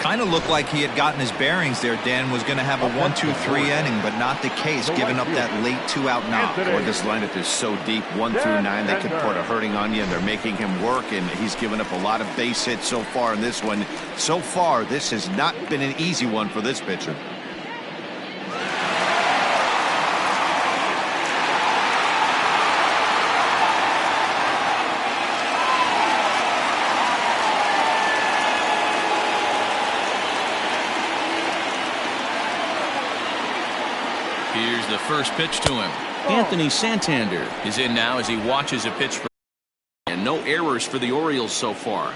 Kind of looked like he had gotten his bearings there. Dan was going to have a 1-2-3 inning, but not the case, giving up that late 2-out knock. Boy, this lineup is so deep, 1 through 9, they can put a hurting on you, and they're making him work, and he's given up a lot of base hits so far in this one. So far, this has not been an easy one for this pitcher. Here's the first pitch to him. Anthony Santander is in now as he watches a pitch for, and no errors for the Orioles so far.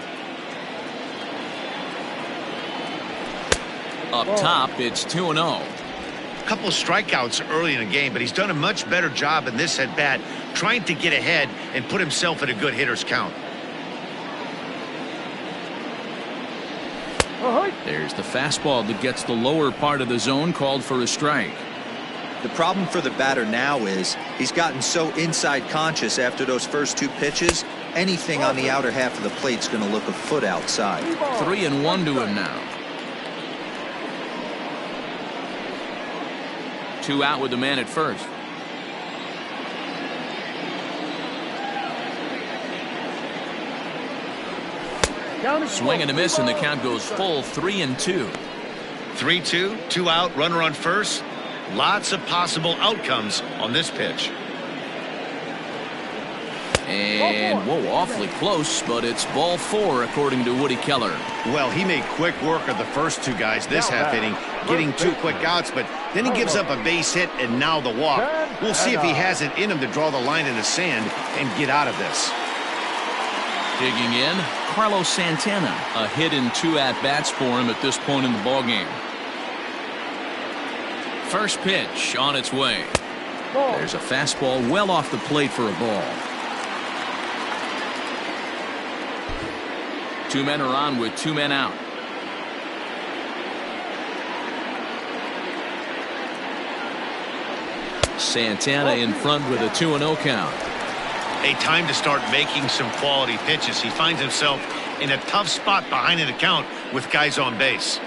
Up top, it's 2-0. A couple of strikeouts early in the game, but he's done a much better job in this at-bat trying to get ahead and put himself in a good hitter's count. There's the fastball that gets the lower part of the zone, called for a strike. The problem for the batter now is he's gotten so inside conscious after those first 2 pitches. Anything on the outer half of the plate's going to look a foot outside. 3-1 to him now. 2 out with the man at first. Swing and a miss, and the count goes full 3-2. 3-2, 2 out, runner on first. Lots of possible outcomes on this pitch. And, whoa, awfully close, but it's ball 4, according to Woody Keller. Well, he made quick work of the first 2 guys this half inning, getting 2 quick outs, but then he gives up a base hit and now the walk. We'll see if he has it in him to draw the line in the sand and get out of this. Digging in, Carlos Santana. A hit in 2 at-bats for him at this point in the ballgame. First pitch on its way. There's a fastball well off the plate for a ball. 2 men are on with 2 men out. Santana in front with a 2-0 count. A time to start making some quality pitches. He finds himself in a tough spot behind an account with guys on base.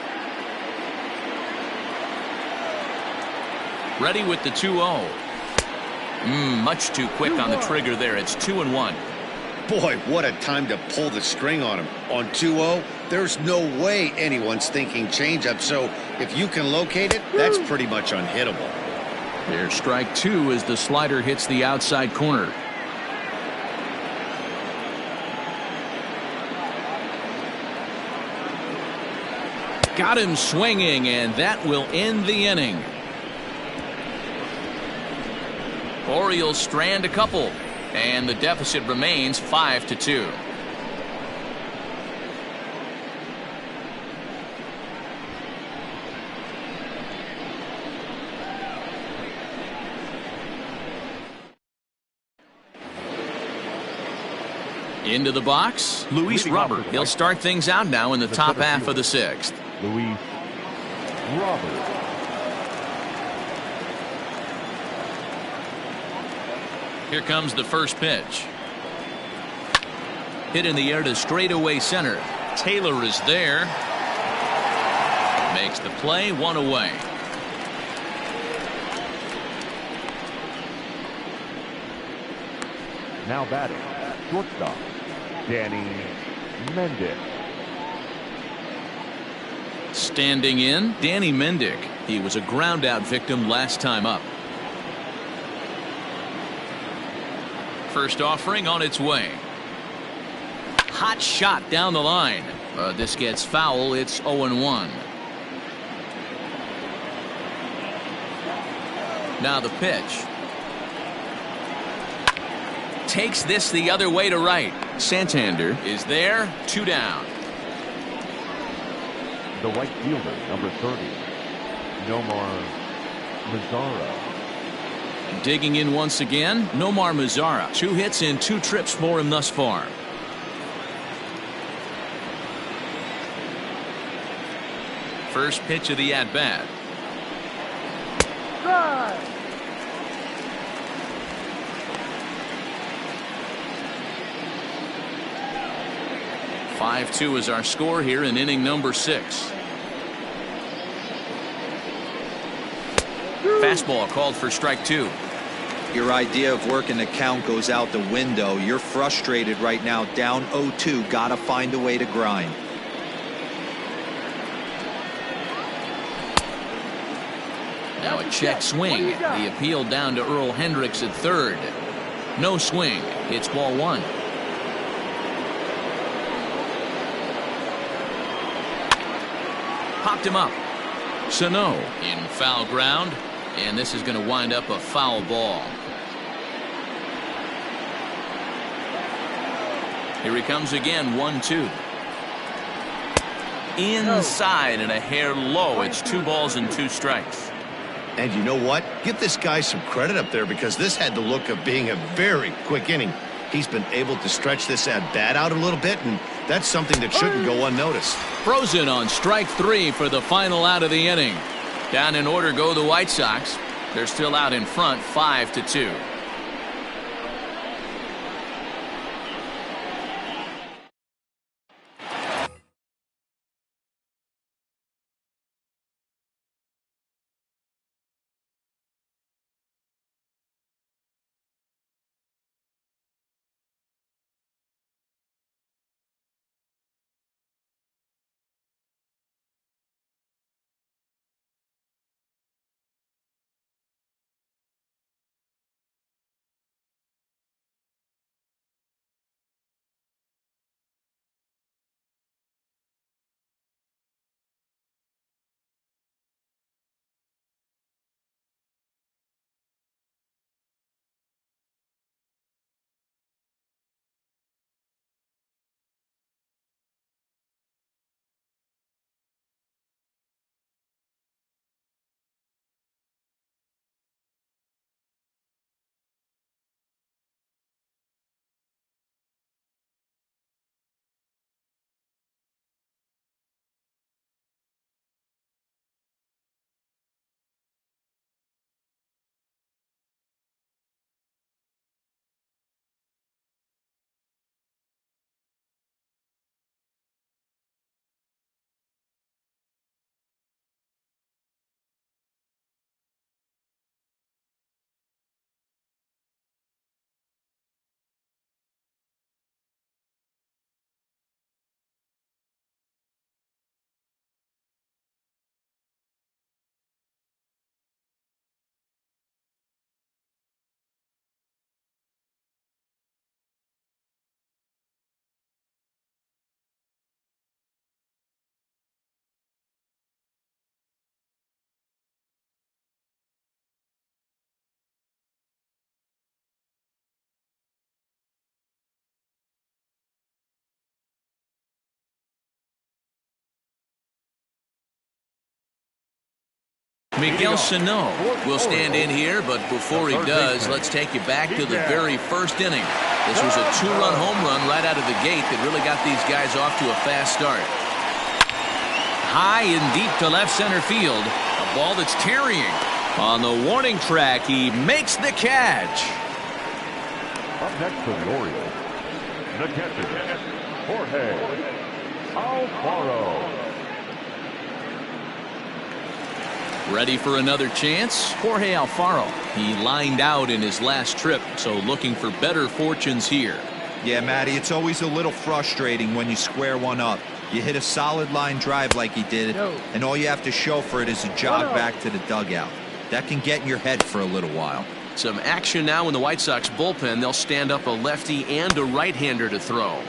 Ready with the 2-0. Much too quick on the trigger there. It's 2-1. Boy, what a time to pull the string on him. On 2-0, there's no way anyone's thinking changeup. So if you can locate it, that's pretty much unhittable. There's strike 2 as the slider hits the outside corner. Got him swinging, and that will end the inning. Orioles strand a couple, and the deficit remains 5-2. Into the box, Luis Robert. He'll start things out now in the top half of the 6th. Luis Robert. Here comes the first pitch. Hit in the air to straightaway center. Taylor is there. Makes the play, 1 away. Now batting, shortstop, Danny Mendick. Standing in, Danny Mendick. He was a ground-out victim last time up. First offering on its way. Hot shot down the line. This gets foul. It's 0-1. Now the pitch. Takes this the other way to right. Santander is there. 2 down. The right fielder, number 30, Nomar Mazara. Digging in once again, Nomar Mazara. 2 hits and 2 trips for him thus far. First pitch of the at-bat. 5-2 is our score here in inning number 6. Fastball called for strike 2. Your idea of working the count goes out the window. You're frustrated right now, down 0-2. Got to find a way to grind. Now a check swing. The appeal down to Earl Hendricks at third. No swing. It's ball 1. Popped him up. Sano in foul ground, and this is going to wind up a foul ball. Here he comes again, 1-2. Inside and a hair low. It's 2 balls and 2 strikes. And you know what? Give this guy some credit up there, because this had the look of being a very quick inning. He's been able to stretch this at bat out a little bit, and that's something that shouldn't go unnoticed. Frozen on strike 3 for the final out of the inning. Down in order go the White Sox. They're still out in front, 5-2. Miguel Sano will stand in here, but before he does, let's take you back to the very first inning. This was a 2-run home run right out of the gate that really got these guys off to a fast start. High and deep to left center field. A ball that's tarrying. On the warning track, he makes the catch. Up next for the Orioles, the catcher, Jorge Alfaro. Ready for another chance? Jorge Alfaro. He lined out in his last trip, so looking for better fortunes here. Yeah, Matty, it's always a little frustrating when you square one up. You hit a solid line drive like he did, and all you have to show for it is a jog back to the dugout. That can get in your head for a little while. Some action now in the White Sox bullpen. They'll stand up a lefty and a right-hander to throw.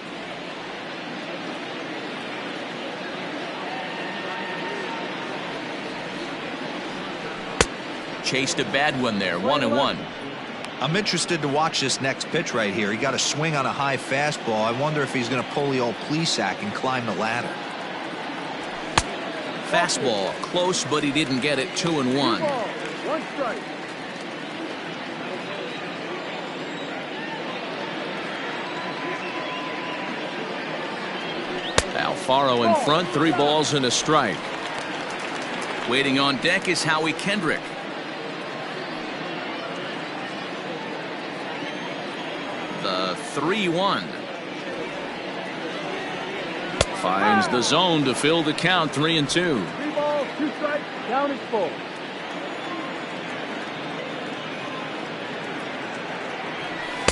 Chased a bad one there, 1-1. I'm interested to watch this next pitch right here. He got a swing on a high fastball. I wonder if he's going to pull the old Plesac and climb the ladder. Fastball close, but he didn't get it. 2-1. 1 strike. Alfaro in front, 3 balls and a strike. Waiting on deck is Howie Kendrick. The 3-1. Finds the zone to fill the count. 3-2. 3 balls, 2 strikes, count is full.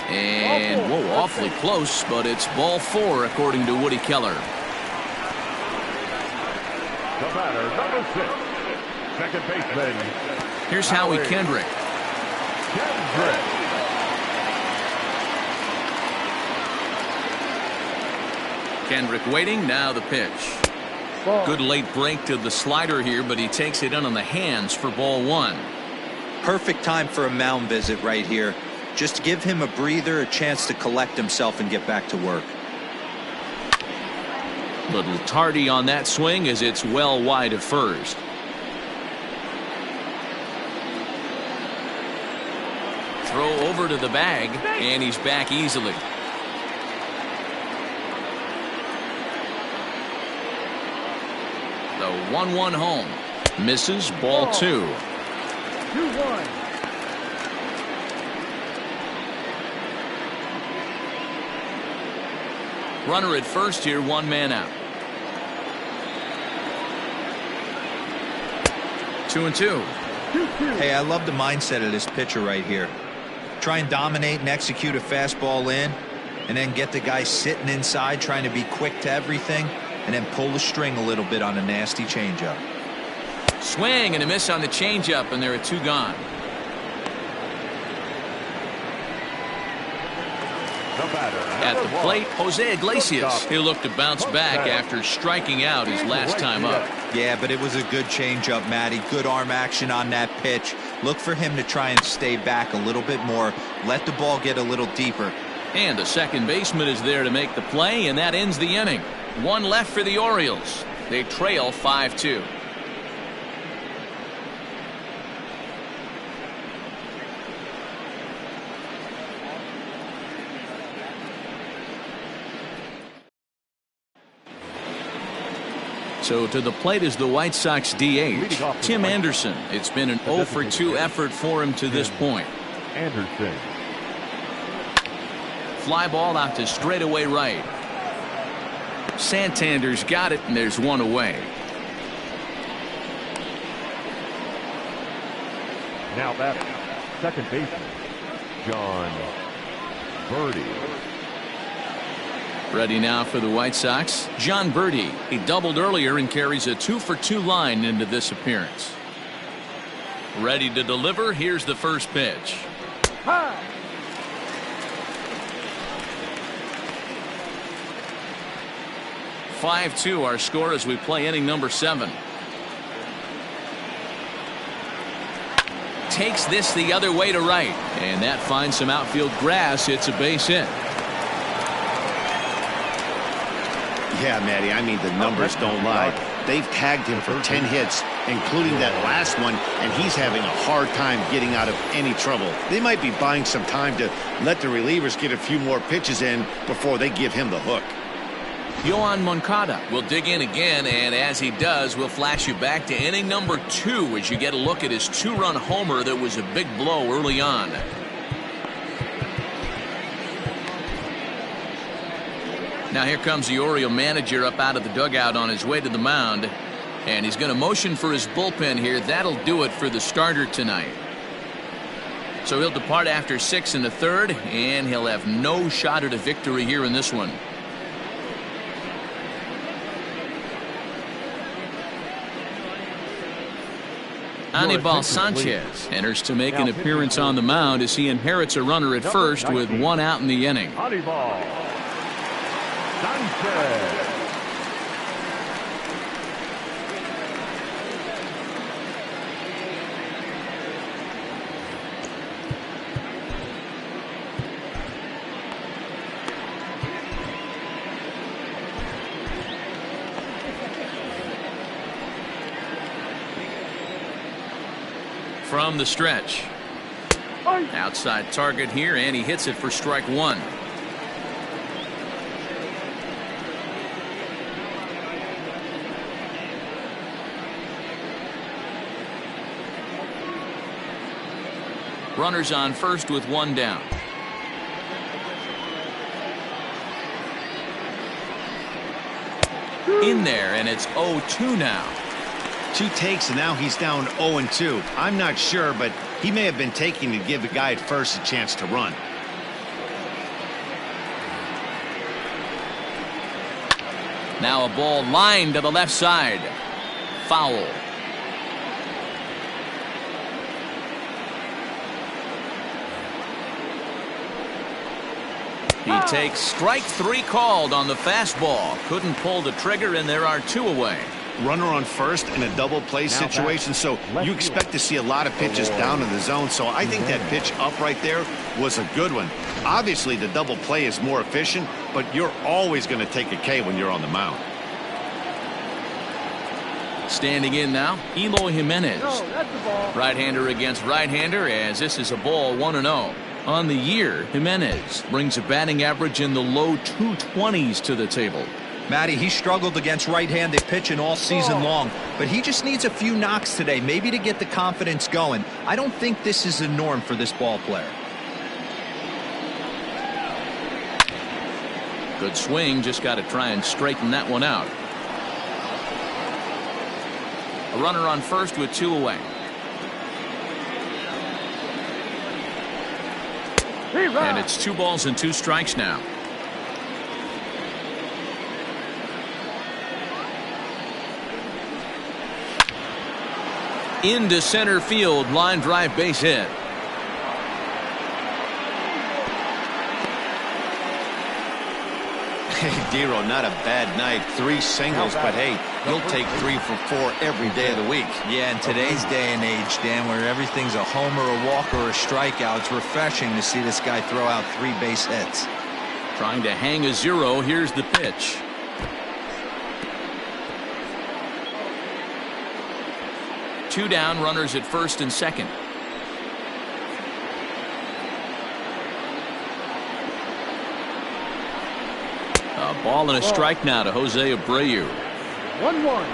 And whoa, awfully close, but it's ball 4 according to Woody Keller. The batter, number 6, second baseman. Here's Howie Kendrick. Kendrick waiting. Now the pitch. Good late break to the slider here, but he takes it in on the hands for ball 1. Perfect time for a mound visit right here. Just give him a breather, a chance to collect himself and get back to work. Little tardy on that swing as it's well wide of first. Throw over to the bag, and he's back easily. The 1-1 home. Misses, ball 2. 2-1. Runner at first here, 1 man out. 2-2. Hey, I love the mindset of this pitcher right here. Try and dominate and execute a fastball in, and then get the guy sitting inside trying to be quick to everything, and then pull the string a little bit on a nasty changeup. Swing and a miss on the changeup, and there are 2 gone. At the plate, Jose Iglesias. He'll look to bounce back after striking out his last time up. Yeah, but it was a good changeup, Matty. Good arm action on that pitch. Look for him to try and stay back a little bit more. Let the ball get a little deeper. And the second baseman is there to make the play, and that ends the inning. 1 left for the Orioles. They trail 5-2. So to the plate is the White Sox DH, Tim Anderson. It's been an 0-for-2 effort for him to this point. Anderson. Fly ball out to straightaway right. Santander's got it, and there's 1 away. Now batting, second baseman, John Birdie. Ready now for the White Sox, John Birdie. He doubled earlier and carries a 2-for-2 line into this appearance. Ready to deliver. Here's the first pitch. 5-2 our score as we play inning number 7. Takes this the other way to right, and that finds some outfield grass. It's a base hit. Yeah, Matty, I mean, the numbers don't lie. They've tagged him for 10 hits, including that last one, and he's having a hard time getting out of any trouble. They might be buying some time to let the relievers get a few more pitches in before they give him the hook. Yohan Moncada will dig in again, and as he does, we'll flash you back to inning number 2 as you get a look at his 2-run homer that was a big blow early on. Now here comes the Oriole manager up out of the dugout on his way to the mound, and he's going to motion for his bullpen here. That'll do it for the starter tonight. So he'll depart after 6 1/3, and he'll have no shot at a victory here in this one. Anibal Sanchez enters to make an appearance on the mound as he inherits a runner at first with 1 out in the inning. Anibal Sanchez. From the stretch. Outside target here, and he hits it for strike 1. Runners on first with 1 down. in there, and it's 0-2 now. 2 takes, and now he's down 0-2. I'm not sure, but he may have been taking to give the guy at first a chance to run. Now a ball lined to the left side. Foul. He takes strike 3 called on the fastball. Couldn't pull the trigger, and there are 2 away. Runner on first in a double play situation, so you expect to see a lot of pitches down in the zone. So I think that pitch up right there was a good one. Obviously, the double play is more efficient, but you're always going to take a K when you're on the mound. Standing in now, Eloy Jimenez. Right-hander against right-hander, as this is a ball 1-0. On the year, Jimenez brings a batting average in the low 220s to the table. Matty, he struggled against right-handed pitching all season long, but he just needs a few knocks today, maybe to get the confidence going. I don't think this is the norm for this ball player. Good swing, just got to try and straighten that one out. A runner on first with 2 away. And it's 2 balls and 2 strikes now. Into center field, line drive, base hit. Hey, Dero, not a bad night. 3 singles, but hey, he'll take 3 for 4 every day of the week. Yeah, in today's day and age, Dan, where everything's a homer, a walk, or a strikeout, it's refreshing to see this guy throw out 3 base hits. Trying to hang a 0. Here's the pitch. Two down, runners at first and second. A ball and a strike now to Jose Abreu. 1-1.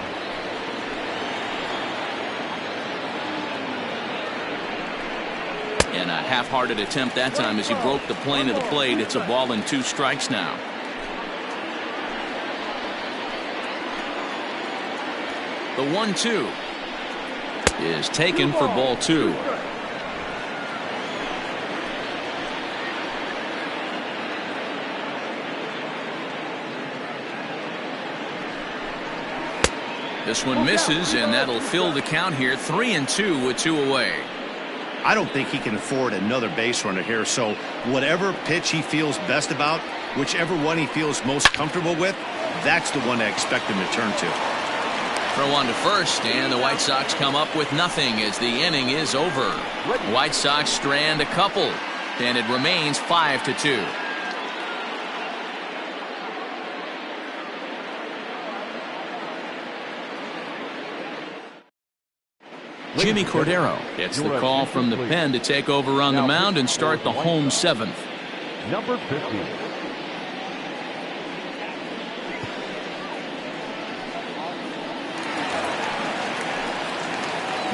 And a half-hearted attempt that time as he broke the plane of the plate. It's a ball and 2 strikes now. The 1-2 is taken for ball 2. This one misses, and that'll fill the count here. 3-2 with 2 away. I don't think he can afford another base runner here, so whatever pitch he feels best about, whichever one he feels most comfortable with, that's the one I expect him to turn to. Throw on to first, and the White Sox come up with nothing as the inning is over. White Sox strand a couple, and it remains 5-2. Jimmy Cordero gets the call from the pen to take over on the mound and start the home 7th. Number 50.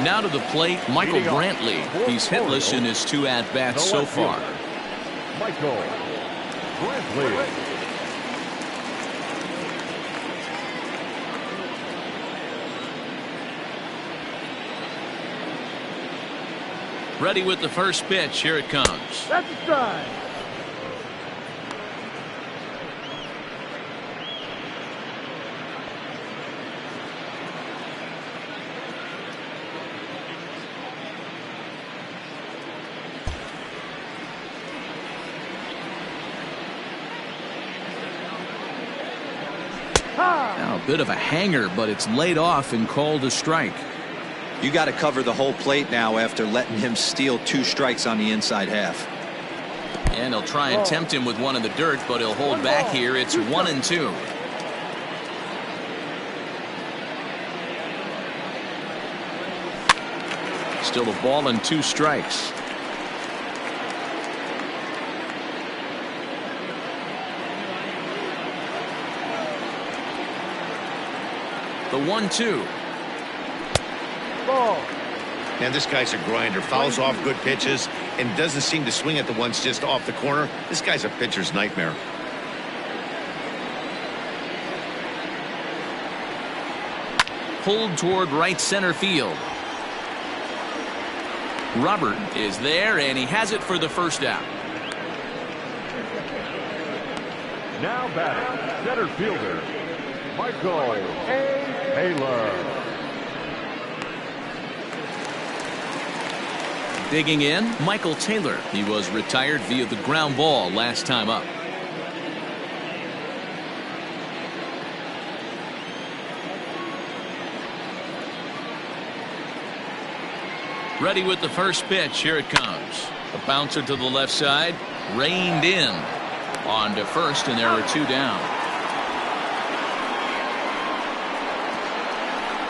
Now to the plate, Michael Brantley. He's hitless in his 2 at-bats so far. Michael Brantley. Ready with the first pitch. Here it comes. That's a strike. Now a bit of a hanger, but it's laid off and called a strike. You got to cover the whole plate now after letting him steal 2 strikes on the inside half. And he'll try and tempt him with one in the dirt, but he'll hold back here. It's 1-2. Still a ball and 2 strikes. The 1-2. And this guy's a grinder. Fouls off good pitches and doesn't seem to swing at the ones just off the corner. This guy's a pitcher's nightmare. pulled toward right center field. Robert is there, and he has it for the first out. Now batting, center fielder, Michael A. Taylor. Digging in, Michael Taylor. He was retired via the ground ball last time up. Ready with the first pitch. Here it comes. A bouncer to the left side. Reined in. On to first, and there are two down.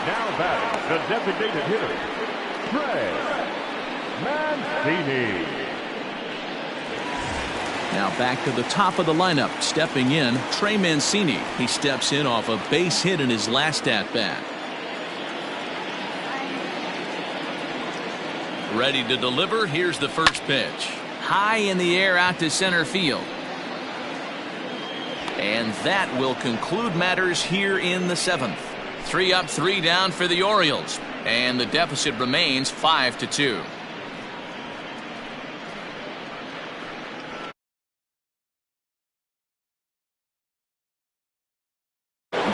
Now batting, the designated hitter, Trey Mancini. Now back to the top of the lineup. Stepping in, Trey Mancini. He steps in off a base hit in his last at-bat. Ready to deliver. Here's the first pitch. High in the air out to center field. And that will conclude matters here in the seventh. 3 up, 3 down for the Orioles. And the deficit remains 5-2.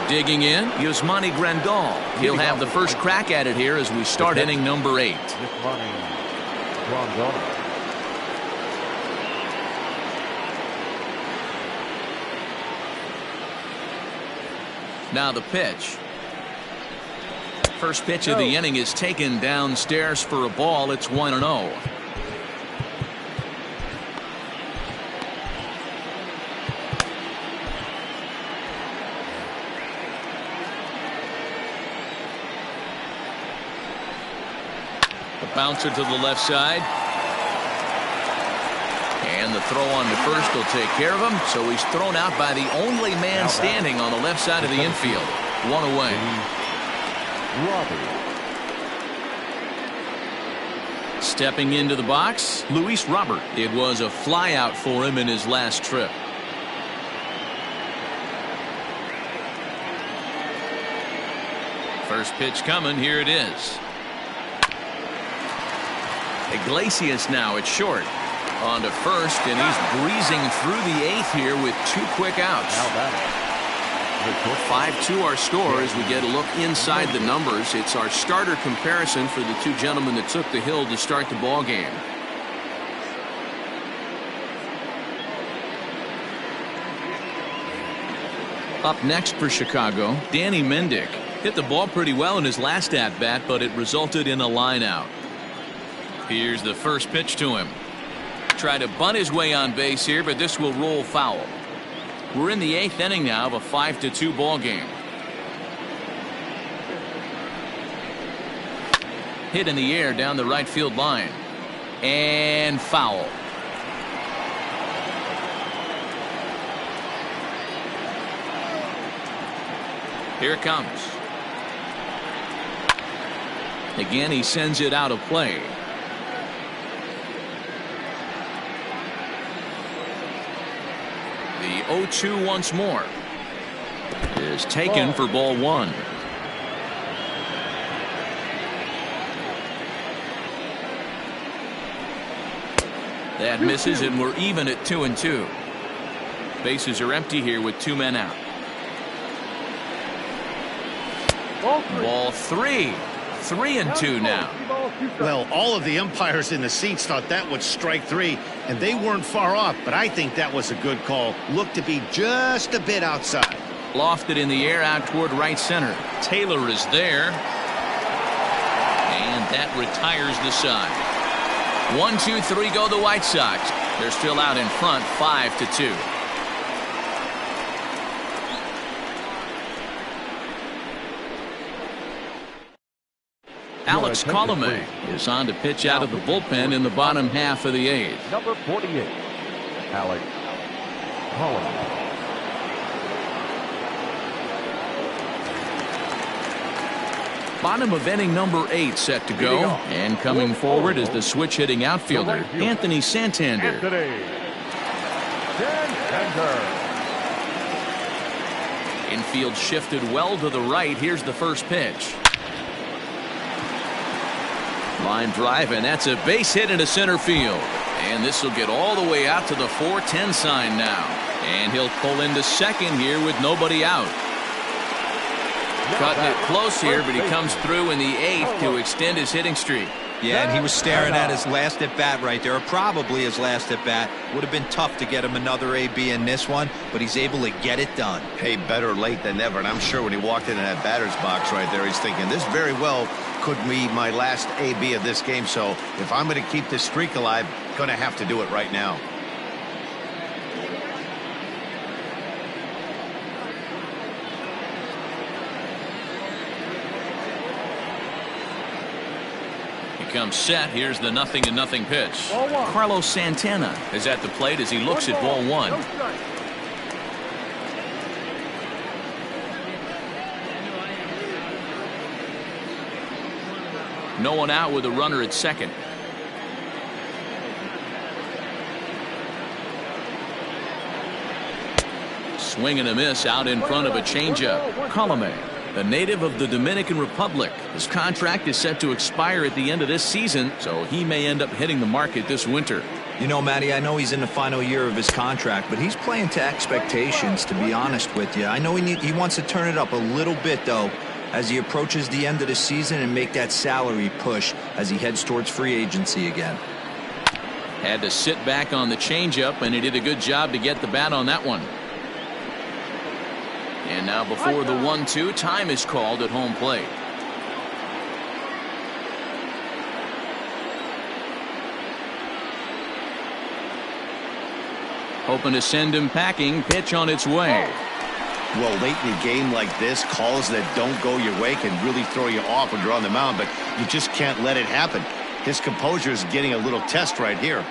Digging in, Yasmani Grandal. He'll have the first crack at it here as we start inning number 8. Now the pitch. First pitch of the inning is taken downstairs for a ball. It's 1-0. Bouncer to the left side. And the throw on to first will take care of him. So he's thrown out by the only man standing on the left side of the infield. 1 away. Stepping into the box, Luis Robert. It was a flyout for him in his last trip. First pitch coming. Here it is. Iglesias now at short. On to first, and he's breezing through the 8th here with 2 quick outs. 5-2 our score as we get a look inside the numbers. It's our starter comparison for the 2 gentlemen that took the hill to start the ball game. Up next for Chicago, Danny Mendick. Hit the ball pretty well in his last at-bat, but it resulted in a line out. Here's the first pitch to him. Try to bunt his way on base here, but this will roll foul. We're in the 8th inning now of a 5-2 ball game. Hit in the air down the right field line. And foul. Here it comes. Again, he sends it out of play. The 0-2 once more is taken for ball 1. That misses, and we're even at 2-2. Bases are empty here with 2 men out. Ball 3. 3-2 now. Well, all of the umpires in the seats thought that would strike 3, and they weren't far off, but I think that was a good call. Looked to be just a bit outside. Lofted in the air out toward right center. Taylor is there. And that retires the side. 1-2-3 go the White Sox. They're still out in front, 5-2. Alex Colomé is on to pitch out of the bullpen in the bottom half of the 8th. Number 48, Alex Colomé. Bottom of inning number 8 set to go. And coming forward is the switch hitting outfielder, Anthony Santander. Infield shifted well to the right. Here's the first pitch. Line drive, and that's a base hit into center field. And this will get all the way out to the 4-10 sign now. And he'll pull into second here with nobody out. Cutting it close here, but he comes through in the 8th to extend his hitting streak. Yeah, and he was staring at his last at bat right there, or probably his last at bat. Would have been tough to get him another AB in this one, but he's able to get it done. Hey, better late than never. And I'm sure when he walked into that batter's box right there, he's thinking, this very well could be my last AB of this game. So if I'm going to keep this streak alive, going to have to do it right now. Comes set. Here's the 0-0 pitch. Carlos Santana is at the plate as he looks at ball one. No one out with a runner at second. Swing and a miss out in front of a changeup. Colome, a native of the Dominican Republic. His contract is set to expire at the end of this season, so he may end up hitting the market this winter. You know, Matty, I know he's in the final year of his contract, but he's playing to expectations, to be honest with you. I know he wants to turn it up a little bit, though, as he approaches the end of the season and make that salary push as he heads towards free agency again. Had to sit back on the changeup, and he did a good job to get the bat on that one. And now before the 1-2, time is called at home plate. Hoping to send him packing. Pitch on its way. Well, late in a game like this, calls that don't go your way can really throw you off when you're on the mound, but you just can't let it happen. His composure is getting a little test right here.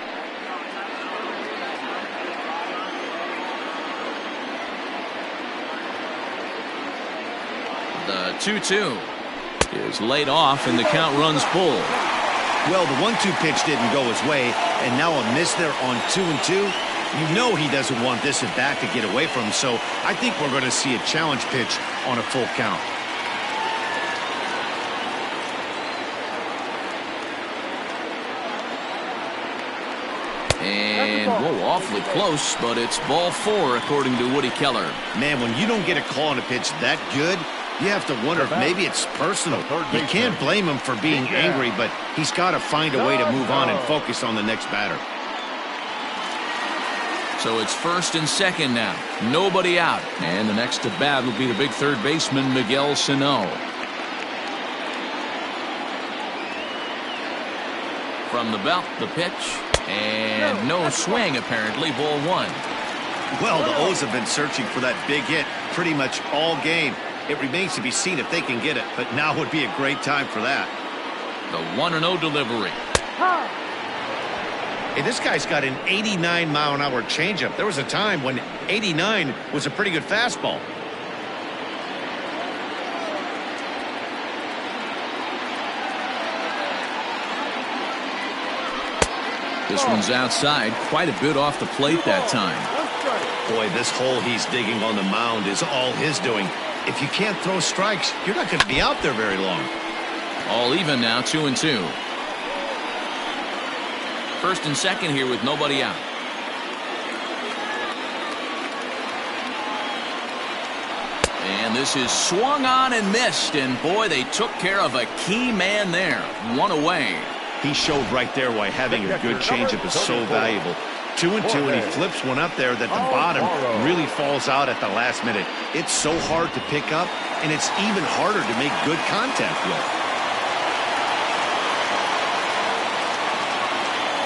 The 2-2 is laid off, and the count runs full. Well, the 1-2 pitch didn't go his way, and now a miss there on 2-2. You know he doesn't want this at bat to get away from him, so I think we're going to see a challenge pitch on a full count. And, whoa, awfully close, but it's ball 4 according to Woody Keller. Man, when you don't get a call on a pitch that good, you have to wonder if maybe it's personal. You can't blame him for being angry, but he's got to find a way to move on and focus on the next batter. So it's first and second now. Nobody out. And the next to bat will be the big third baseman, Miguel Sano. From the belt, the pitch. And no swing, apparently. Ball 1. Well, the O's have been searching for that big hit pretty much all game. It remains to be seen if they can get it, but now would be a great time for that. The 1-0 delivery. Hey, this guy's got an 89-mile-an-hour changeup. There was a time when 89 was a pretty good fastball. This one's outside, quite a bit off the plate that time. Boy, this hole he's digging on the mound is all his doing. If you can't throw strikes, you're not going to be out there very long. All even now, 2-2. First and second here with nobody out. And this is swung on and missed, and boy, they took care of a key man there. One away. He showed right there why having a good changeup is so valuable. 2-2, and he flips one up there that the bottom really falls out at the last minute. It's so hard to pick up, and it's even harder to make good contact with.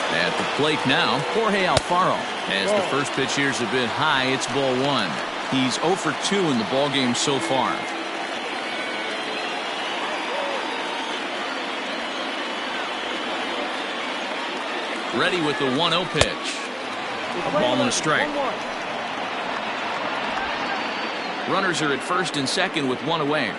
At the plate now, Jorge Alfaro. As the first pitch here's a bit high, it's ball 1. He's 0 for 2 in the ballgame so far. Ready with the 1-0 pitch. A ball and a strike. Runners are at first and second with one away.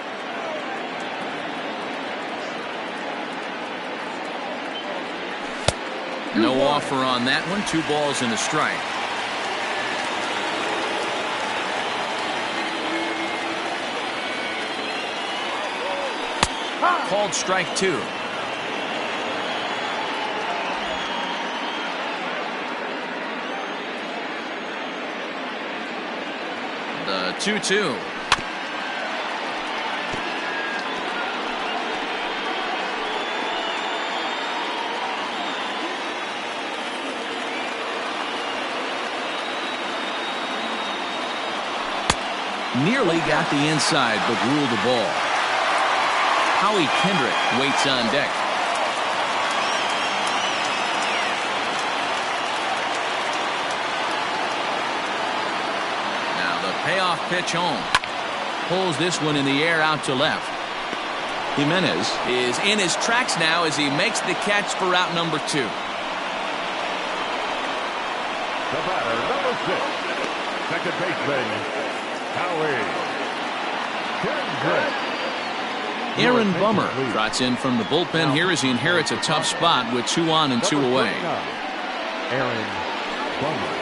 No offer on that one. 2 balls and a strike. called strike 2. The 2-2. Nearly got the inside, but ruled the ball. Howie Kendrick waits on deck. Now the payoff pitch home. Pulls this one in the air out to left. Jimenez is in his tracks now as he makes the catch for out number 2. The batter, number 6, second baseman, Howie Kendrick. Aaron Bummer trots in from the bullpen here as he inherits a tough spot with 2 on and 2 away. Aaron Bummer.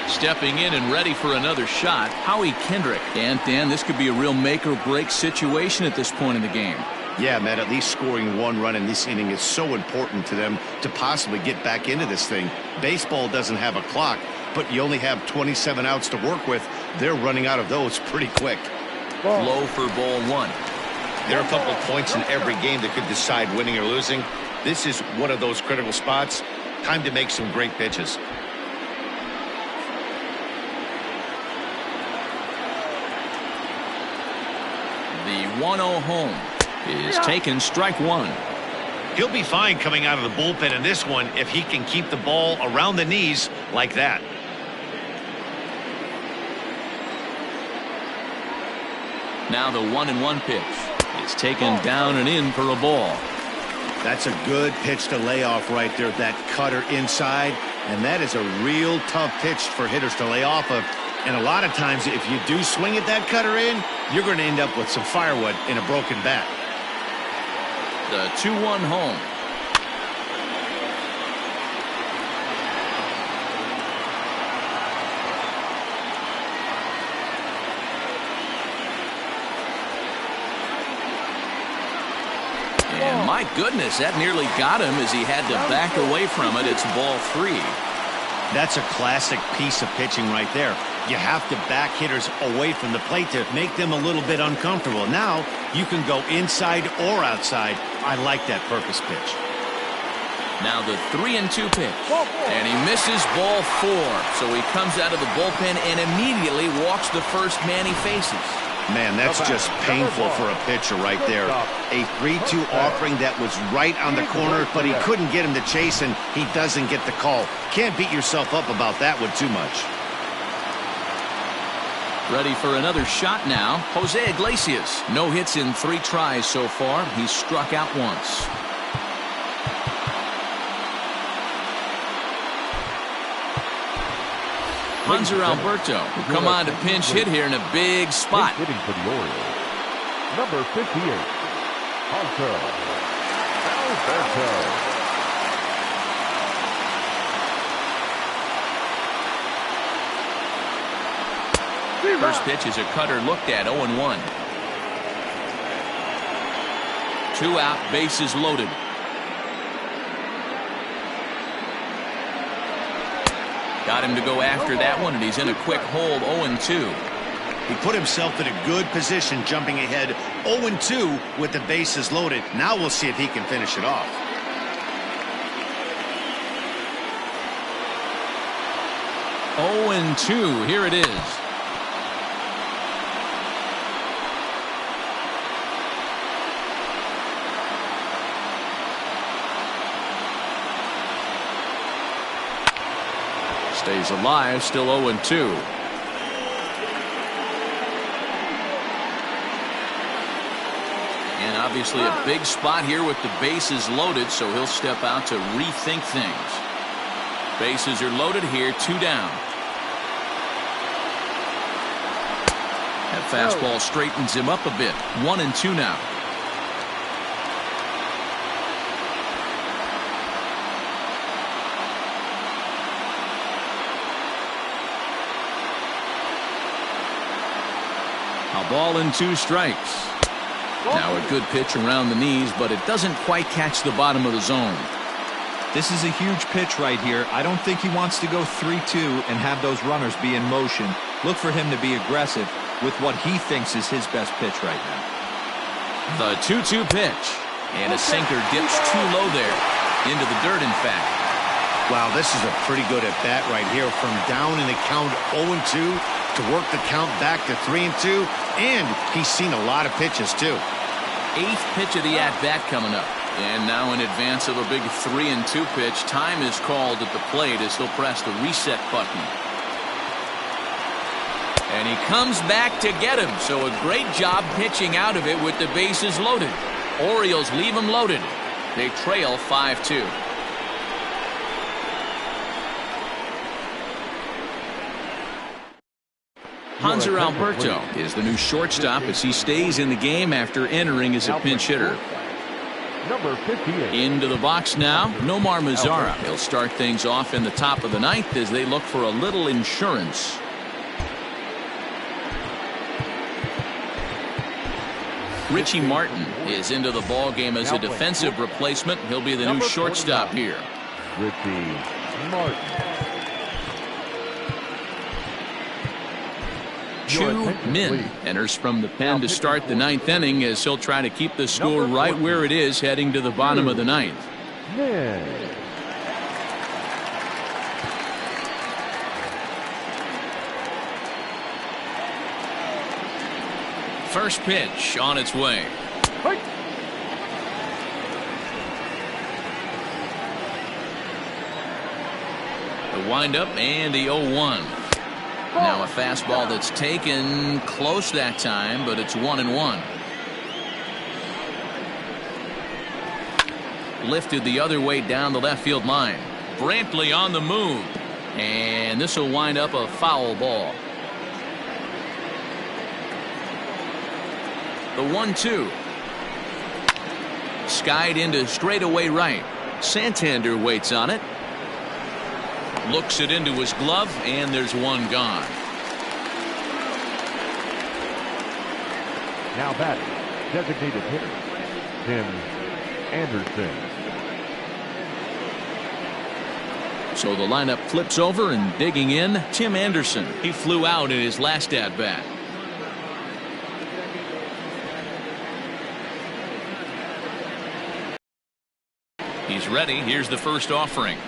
Stepping in and ready for another shot, Howie Kendrick. And Dan, this could be a real make or break situation at this point in the game. Yeah, Matt, at least scoring 1 run in this inning is so important to them to possibly get back into this thing. Baseball doesn't have a clock, but you only have 27 outs to work with. They're running out of those pretty quick. Low for ball 1. There are a couple of points in every game that could decide winning or losing. This is one of those critical spots. Time to make some great pitches. The 1-0 home is taken, strike 1. He'll be fine coming out of the bullpen in this one if he can keep the ball around the knees like that. Now the 1-1 pitch is taken down and in for a ball. That's a good pitch to lay off right there, that cutter inside, and that is a real tough pitch for hitters to lay off of. And a lot of times if you do swing at that cutter in, you're going to end up with some firewood in a broken bat. The 2-1 home. And my goodness, that nearly got him as he had to back away from it. It's ball 3. That's a classic piece of pitching right there. You have to back hitters away from the plate to make them a little bit uncomfortable. Now you can go inside or outside. I like that purpose pitch. Now the 3-2 pitch. And he misses ball 4. So he comes out of the bullpen and immediately walks the first man he faces. Man, that's just painful for a pitcher right there. A 3-2 offering that was right on the corner, but he couldn't get him to chase, and he doesn't get the call. Can't beat yourself up about that one too much. Ready for another shot now. Jose Iglesias. No hits in 3 tries so far. He's struck out once. Hanser Alberto will come on to pinch hit here in a big spot. Hitting for the Orioles, number 58, Hanser Alberto. First pitch is a cutter looked at, 0-1. 2 out, bases loaded. Got him to go after that one, and he's in a quick hold, 0-2. He put himself in a good position jumping ahead 0-2 with the bases loaded. Now we'll see if he can finish it off. Oh, 0-2, here it is. Stays alive, still 0-2. And obviously a big spot here with the bases loaded, so he'll step out to rethink things. Bases are loaded here, 2 down. That fastball straightens him up a bit. 1-2 now. A ball and 2 strikes. Now a good pitch around the knees, but it doesn't quite catch the bottom of the zone. This is a huge pitch right here. I don't think he wants to go 3-2 and have those runners be in motion. Look for him to be aggressive with what he thinks is his best pitch right now. The 2-2 pitch. And a sinker dips too low there. Into the dirt, in fact. Wow, this is a pretty good at bat right here. From down in the count 0-2 to work the count back to 3-2. And he's seen a lot of pitches, too. 8th pitch of the at-bat coming up. And now in advance of a big 3-2 pitch, time is called at the plate as he'll press the reset button. And he comes back to get him. So a great job pitching out of it with the bases loaded. Orioles leave him loaded. They trail 5-2. Hanser Alberto is the new shortstop as he stays in the game after entering as a pinch hitter. Number 58. Into the box now, Nomar Mazara. He'll start things off in the top of the 9th as they look for a little insurance. Richie Martin is into the ball game as a defensive replacement. He'll be the new shortstop here. Richie Martin. Chu Min enters from the pen to start the 9th inning as he'll try to keep the score right where it is heading to the bottom of the 9th. First pitch on its way. The windup and the 0-1. Now a fastball that's taken close that time, but it's 1-1. Lifted the other way down the left field line. Brantley on the move. And this will wind up a foul ball. The 1-2. Skied into straightaway right. Santander waits on it. Looks it into his glove, and there's one gone. Now batting, designated hitter, Tim Anderson. So the lineup flips over, and digging in, Tim Anderson. He flew out in his last at-bat. He's ready. Here's the first offering.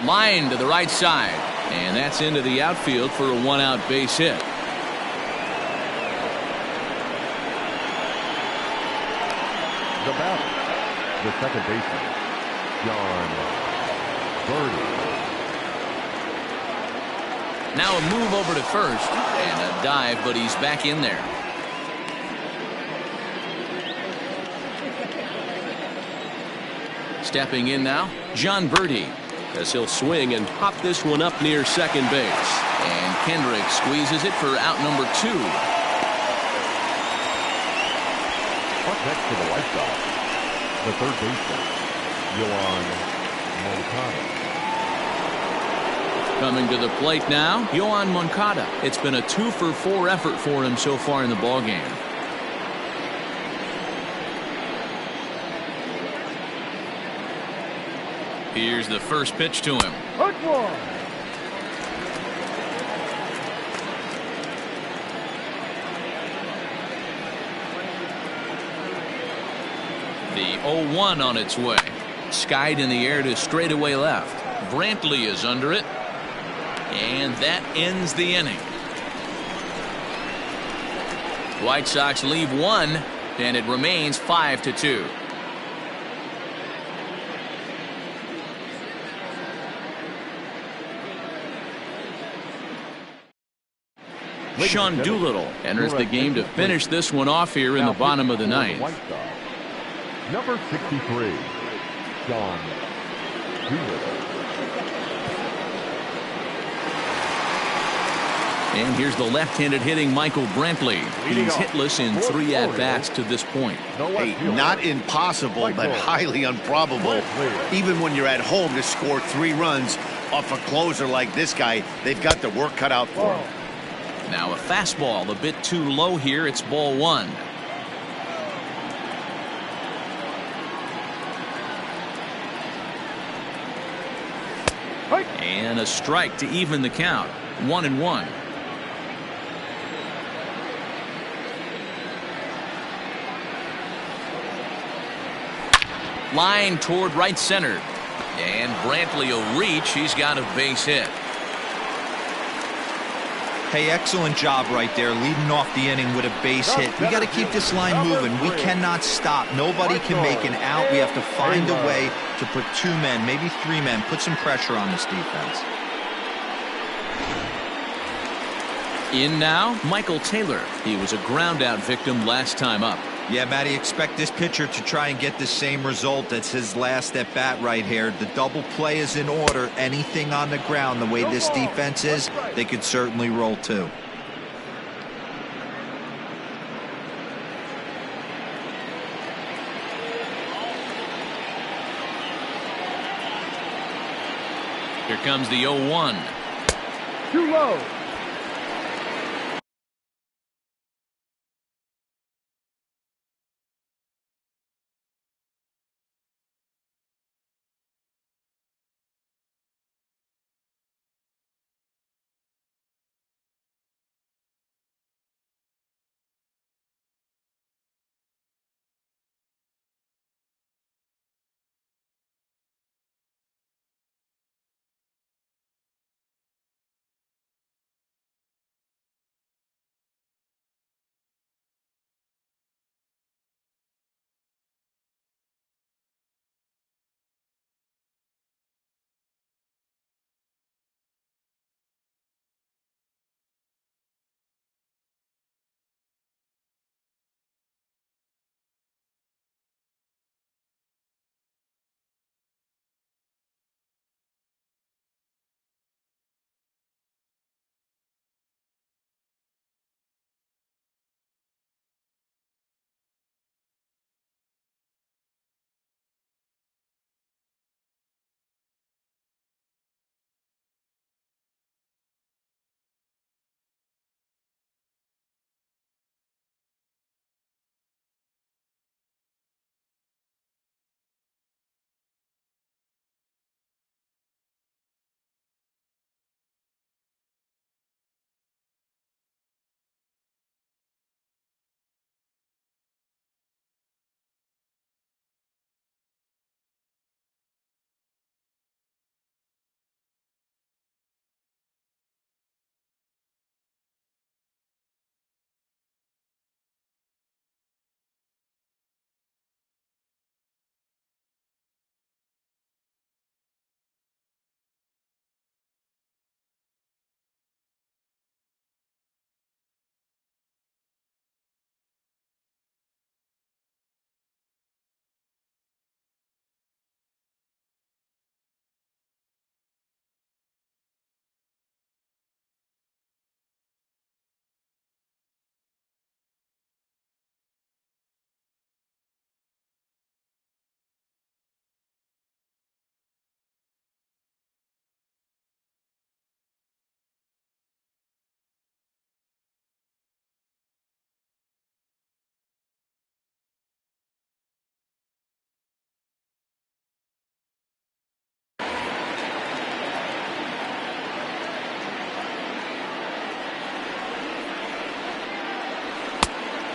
Line to the right side, and that's into the outfield for a 1-out base hit. The batter, the second baseman, John Birdie. Now a move over to first and a dive, but he's back in there. Stepping in now, John Birdie, as he'll swing and pop this one up near second base. And Kendrick squeezes it for out number 2. Up next to the White Sox, the third baseman, Yoan Moncada. Coming to the plate now, Yoan Moncada. It's been a 2-for-4 effort for him so far in the ballgame. Here's the first pitch to him. The 0-1 on its way. Skied in the air to straightaway left. Brantley is under it. And that ends the inning. White Sox leave 1, and it remains 5-2. Sean Doolittle enters the game to finish this one off here in the bottom of the 9th. Number 63, Sean Doolittle. And here's the left-handed hitting Michael Brantley. He's hitless in 3 at-bats to this point. Hey, not impossible, but highly improbable. Even when you're at home to score 3 runs off a closer like this guy, they've got the work cut out for him. Now a fastball a bit too low here. It's ball one. And a strike to even the count. 1-1. Line toward right center. And Brantley will reach. He's got a base hit. Hey, excellent job right there, leading off the inning with a base hit. We got to keep this line moving. We cannot stop. Nobody can make an out. We have to find a way to put 2 men, maybe 3 men, put some pressure on this defense. In now, Michael Taylor. He was a ground-out victim last time up. Yeah, Matty, expect this pitcher to try and get the same result. That's his last at bat right here. The double play is in order. Anything on the ground, the way this defense is, they could certainly roll too. Here comes the 0-1. Too low.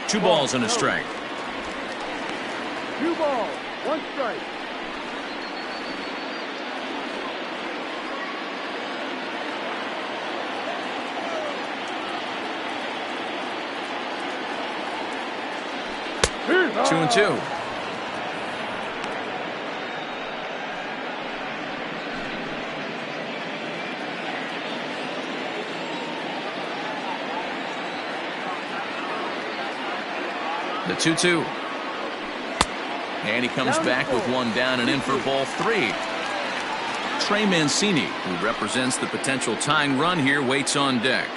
Two balls and a strike. 2 balls, 1 strike. Two and two. The 2-2. And he comes back with one down and in for ball 3. Trey Mancini, who represents the potential tying run here, waits on deck.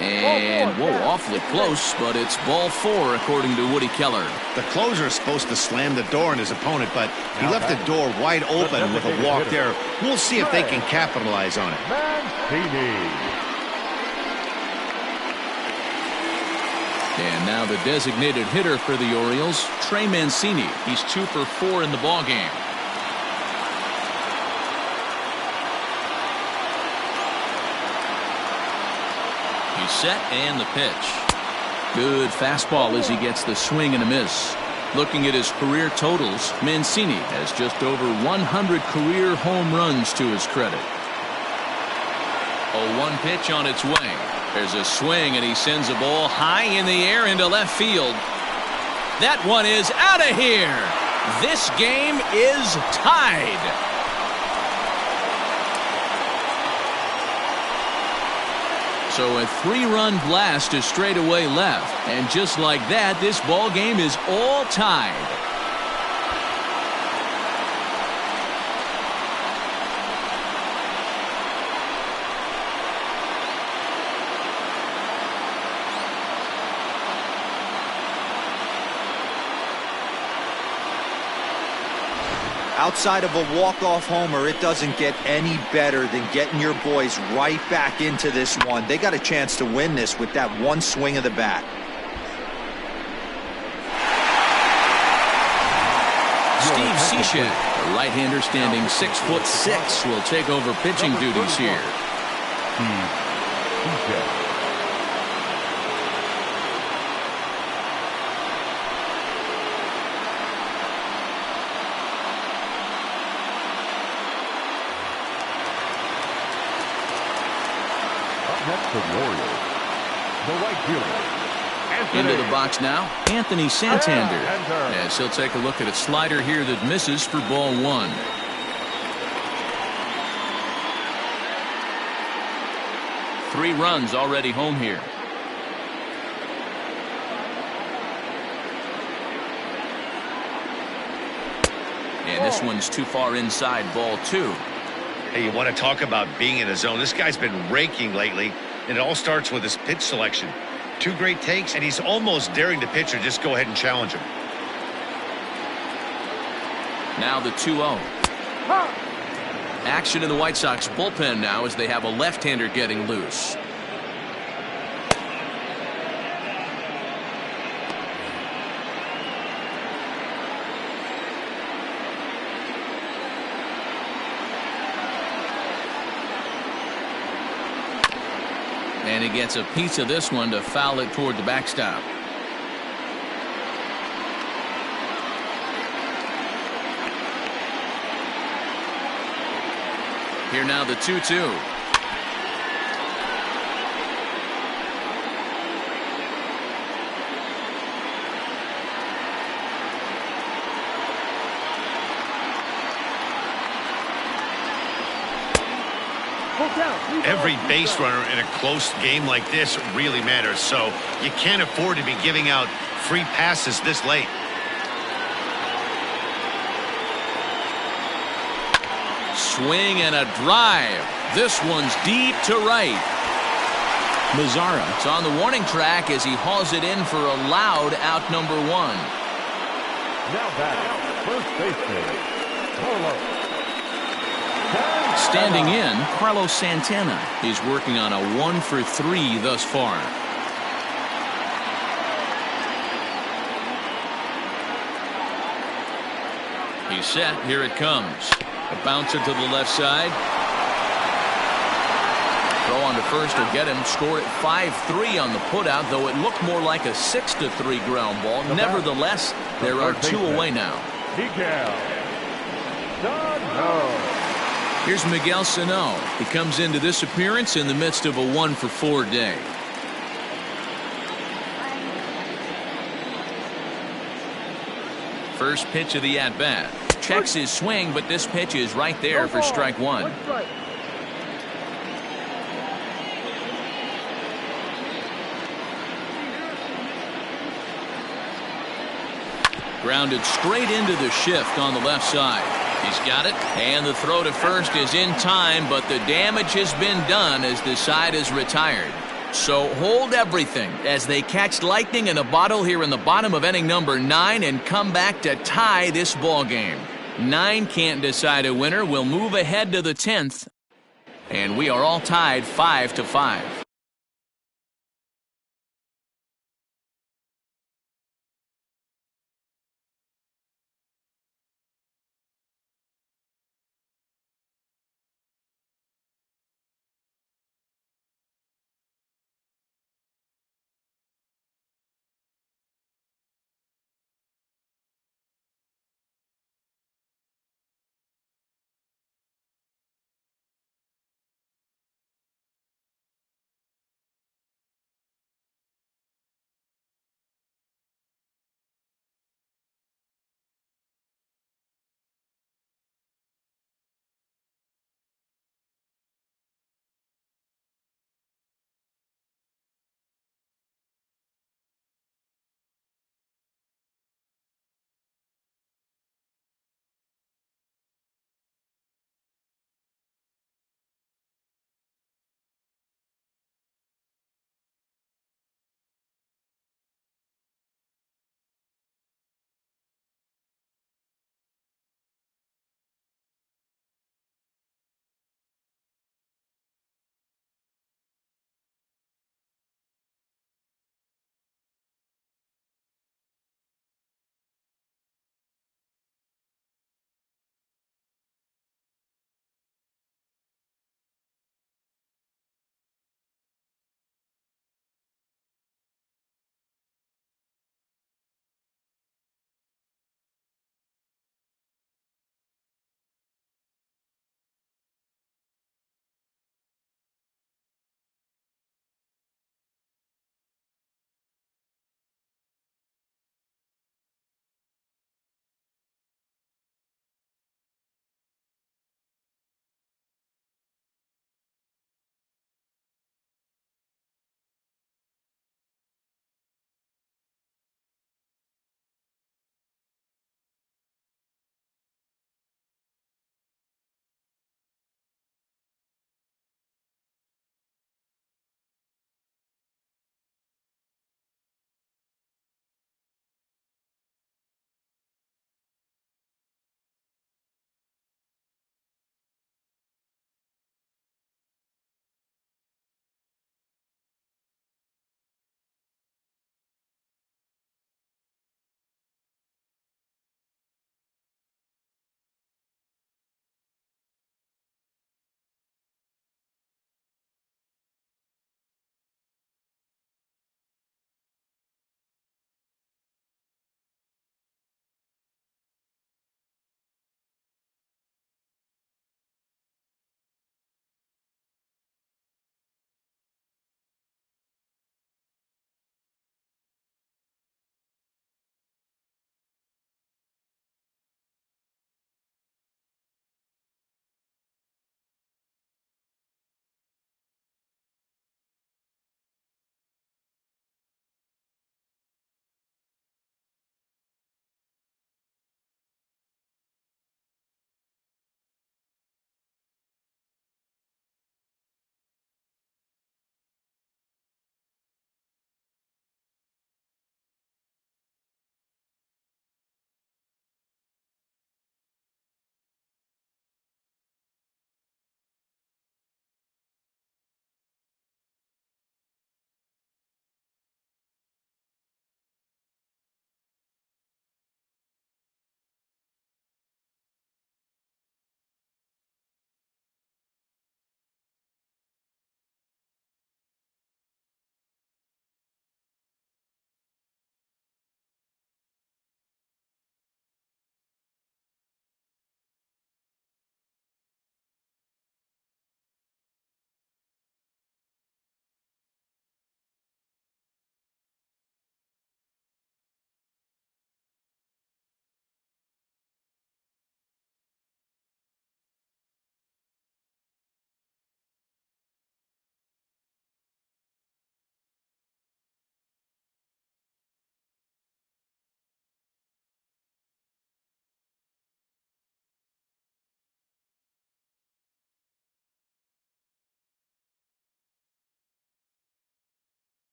And, whoa, awfully close, but it's ball 4 according to Woody Keller. The closer is supposed to slam the door on his opponent, but he left the door wide open with a walk there. We'll see if they can capitalize on it. And now the designated hitter for the Orioles, Trey Mancini. He's 2 for 4 in the ballgame. He's set and the pitch. Good fastball as he gets the swing and a miss. Looking at his career totals, Mancini has just over 100 career home runs to his credit. 0-1 pitch on its way. There's a swing and he sends a ball high in the air into left field. That one is out of here. This game is tied. So a 3-run blast to straightaway left, and just like that, this ball game is all tied. Outside of a walk-off homer, it doesn't get any better than getting your boys right back into this one. They got a chance to win this with that one swing of the bat. Steve Cishek, a right-hander standing 6'6", will take over pitching duties here. Next for the Orioles, the right fielder. Into the box now, Anthony Santander, as he'll take a look at a slider here that misses for ball 1. Three runs already home here. And this one's too far inside, ball 2. Hey, you want to talk about being in a zone? This guy's been raking lately, and it all starts with his pitch selection. 2 great takes, and he's almost daring the pitcher just go ahead and challenge him. Now the 2-0. Action in the White Sox bullpen now as they have a left-hander getting loose. And he gets a piece of this one to foul it toward the backstop. Here now the 2-2. Every base runner in a close game like this really matters, so you can't afford to be giving out free passes this late. Swing and a drive. This one's deep to right. Mazzara is on the warning track as he hauls it in for a loud out number 1. Now back, first baseman, Carlos. Standing in, Carlos Santana. He's working on a 1 for 3 thus far. He's set. Here it comes. A bouncer to the left side. Throw on to first will get him. Score at 5-3 on the putout, though it looked more like a 6-3 ground ball. Nevertheless, there are 2 away now. Here's Miguel Sano. He comes into this appearance in the midst of a 1 for 4 day. First pitch of the at-bat. Checks his swing, but this pitch is right there for strike 1. Grounded straight into the shift on the left side. He's got it, and the throw to first is in time, but the damage has been done as the side is retired. So hold everything as they catch lightning in a bottle here in the bottom of inning number 9 and come back to tie this ball game. 9 can't decide a winner. We'll move ahead to the 10th, and we are all tied 5-5.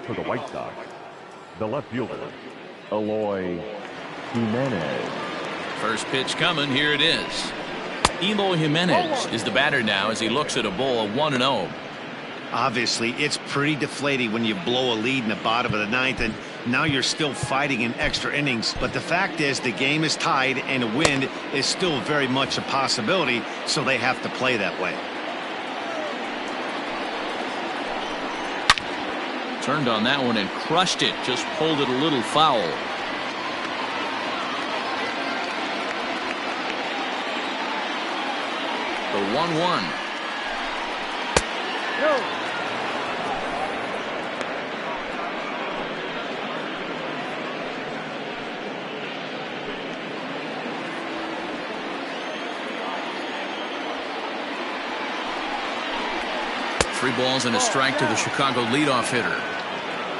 For the White Sox, the left fielder, Eloy Jimenez. First pitch coming. Here it is. Eloy Jimenez is the batter now as he looks at a ball of 1-0. Obviously, it's pretty deflating when you blow a lead in the bottom of the ninth, and now you're still fighting in extra innings. But the fact is, the game is tied, and a win is still very much a possibility, so they have to play that way. Turned on that one and crushed it. Just pulled it a little foul. The 1-1. Three balls and a strike to the Chicago leadoff hitter.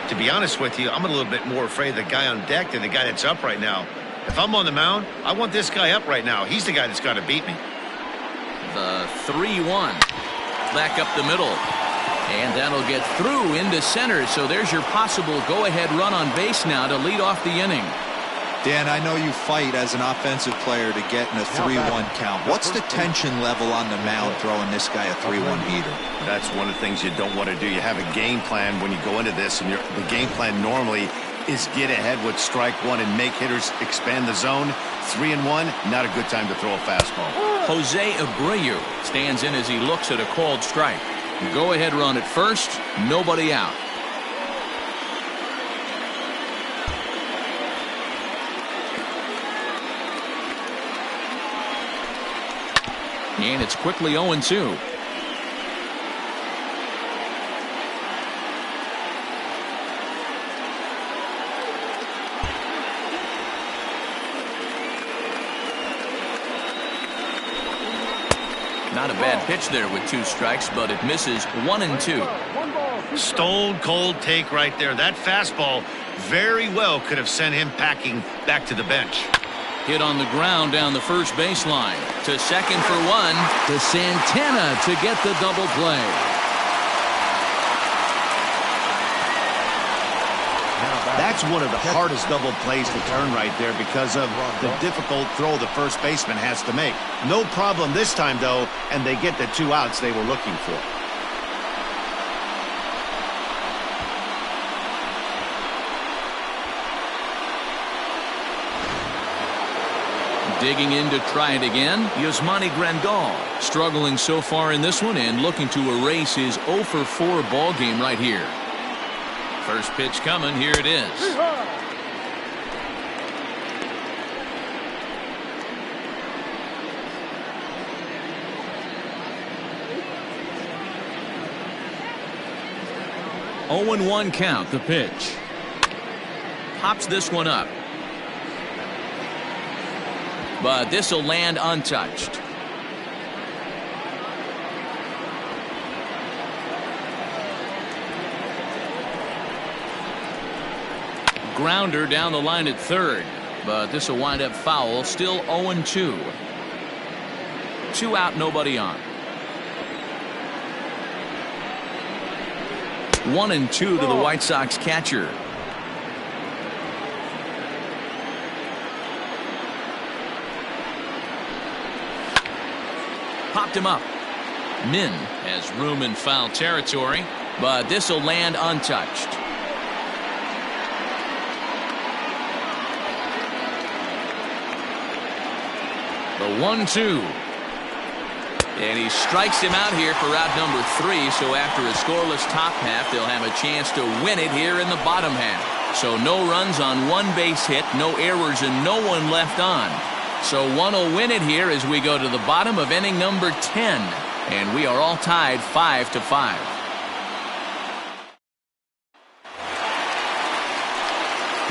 To be honest with you, I'm a little bit more afraid of the guy on deck than the guy that's up right now. If I'm on the mound, I want this guy up right now. He's the guy that's got to beat me. The 3-1. Back up the middle. And that'll get through into center. So there's your possible go-ahead run on base now to lead off the inning. Dan, I know you fight as an offensive player to get in a 3-1 count. What's the tension level on the mound throwing this guy a 3-1 heater? That's one of the things you don't want to do. You have a game plan when you go into this, and the game plan normally is get ahead with strike one and make hitters expand the zone. 3-1, not a good time to throw a fastball. Jose Abreu stands in as he looks at a called strike. Go-ahead run at first, nobody out. And it's quickly 0-2. Not a bad pitch there with 2 strikes, but it misses 1-2. Stone cold take right there. That fastball very well could have sent him packing back to the bench. Hit on the ground down the first baseline. To second for 1. To Santana to get the double play. That's one of the hardest double plays to turn right there because of the difficult throw the first baseman has to make. No problem this time, though, and they get the 2 outs they were looking for. Digging in to try it again, Yasmani Grandal. Struggling so far in this one and looking to erase his 0-for-4 ball game right here. First pitch coming. Here it is. Oh, 0-1 count. The pitch. Pops this one up. But this will land untouched. Grounder down the line at third, but this will wind up foul. Still 0-2. 2 out, nobody on. 1-2 to the White Sox catcher. Popped him up. Min has room in foul territory, but this will land untouched. The 1-2. And he strikes him out here for out number 3. So after a scoreless top half, they'll have a chance to win it here in the bottom half. So no runs on 1 base hit, no errors, and no one left on. So one will win it here as we go to the bottom of inning number 10. And we are all tied 5-5.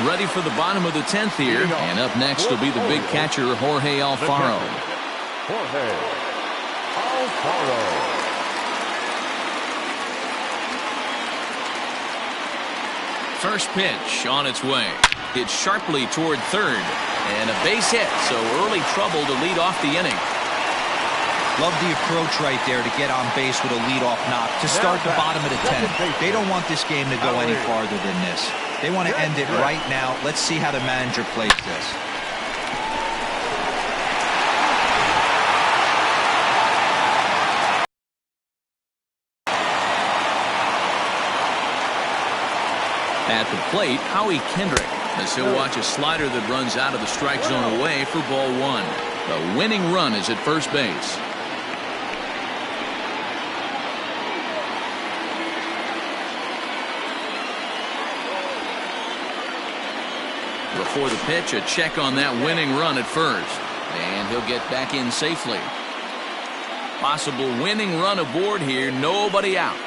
Ready for the bottom of the 10th here. And up next will be the big catcher, Jorge Alfaro. Jorge Alfaro. First pitch on its way. Hit sharply toward third. And a base hit, so early trouble to lead off the inning. Love the approach right there to get on base with a leadoff knock to start the bottom of the 10th. They don't want this game to go any farther than this. They want to end it right now. Let's see how the manager plays this. At the plate, Howie Kendrick, as he'll watch a slider that runs out of the strike zone away for ball one. The winning run is at first base. Before the pitch, a check on that winning run at first. And he'll get back in safely. Possible winning run aboard here, nobody out.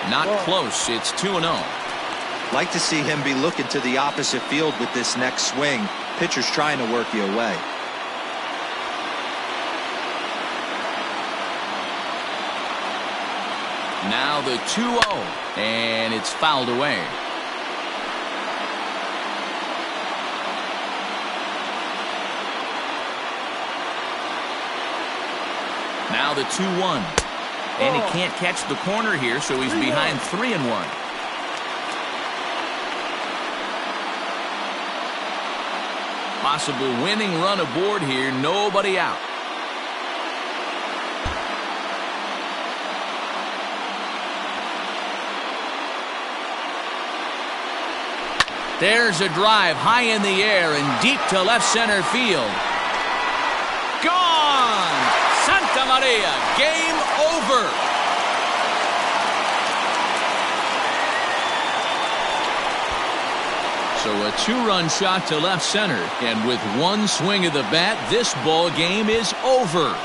Not close. It's 2-0. Like to see him be looking to the opposite field with this next swing. Pitcher's trying to work you away. Now the 2-0, and it's fouled away. Now the 2-1. And he can't catch the corner here, so he's behind 3-1. Possible winning run aboard here, nobody out. There's a drive high in the air and deep to left center field. Gone! Santa Maria, game over. So a two-run shot to left center, and with one swing of the bat, this ball game is over.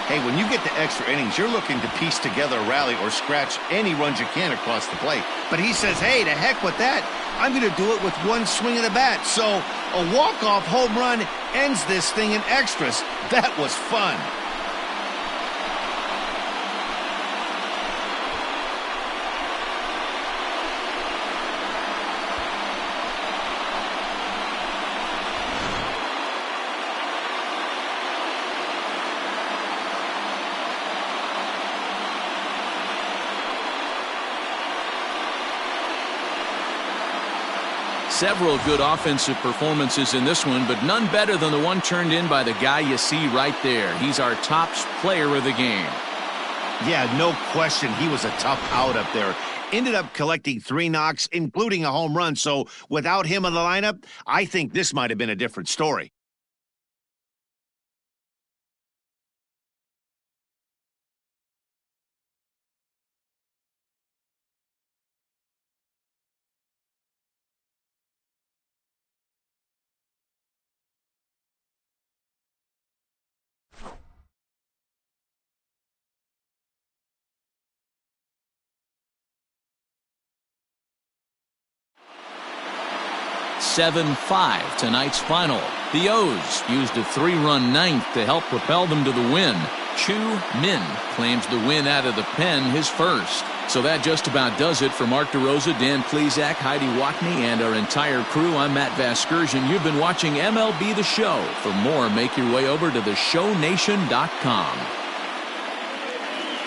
Hey, when you get to extra innings, you're looking to piece together a rally or scratch any runs you can across the plate. But he says, hey, to heck with that. I'm going to do it with one swing of the bat. So a walk-off home run ends this thing in extras. That was fun. Several good offensive performances in this one, but none better than the one turned in by the guy you see right there. He's our top player of the game. Yeah, no question. He was a tough out up there. Ended up collecting 3 knocks, including a home run. So without him in the lineup, I think this might have been a different story. (7-5) tonight's final. The O's used a 3-run ninth to help propel them to the win. Chu Min claims the win out of the pen, his first. So that just about does it for Mark DeRosa, Dan Plesac, Heidi Watney, and our entire crew. I'm Matt Vasgersian. You've been watching MLB The Show. For more, make your way over to theshownation.com.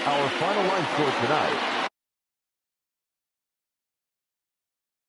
Our final line score tonight.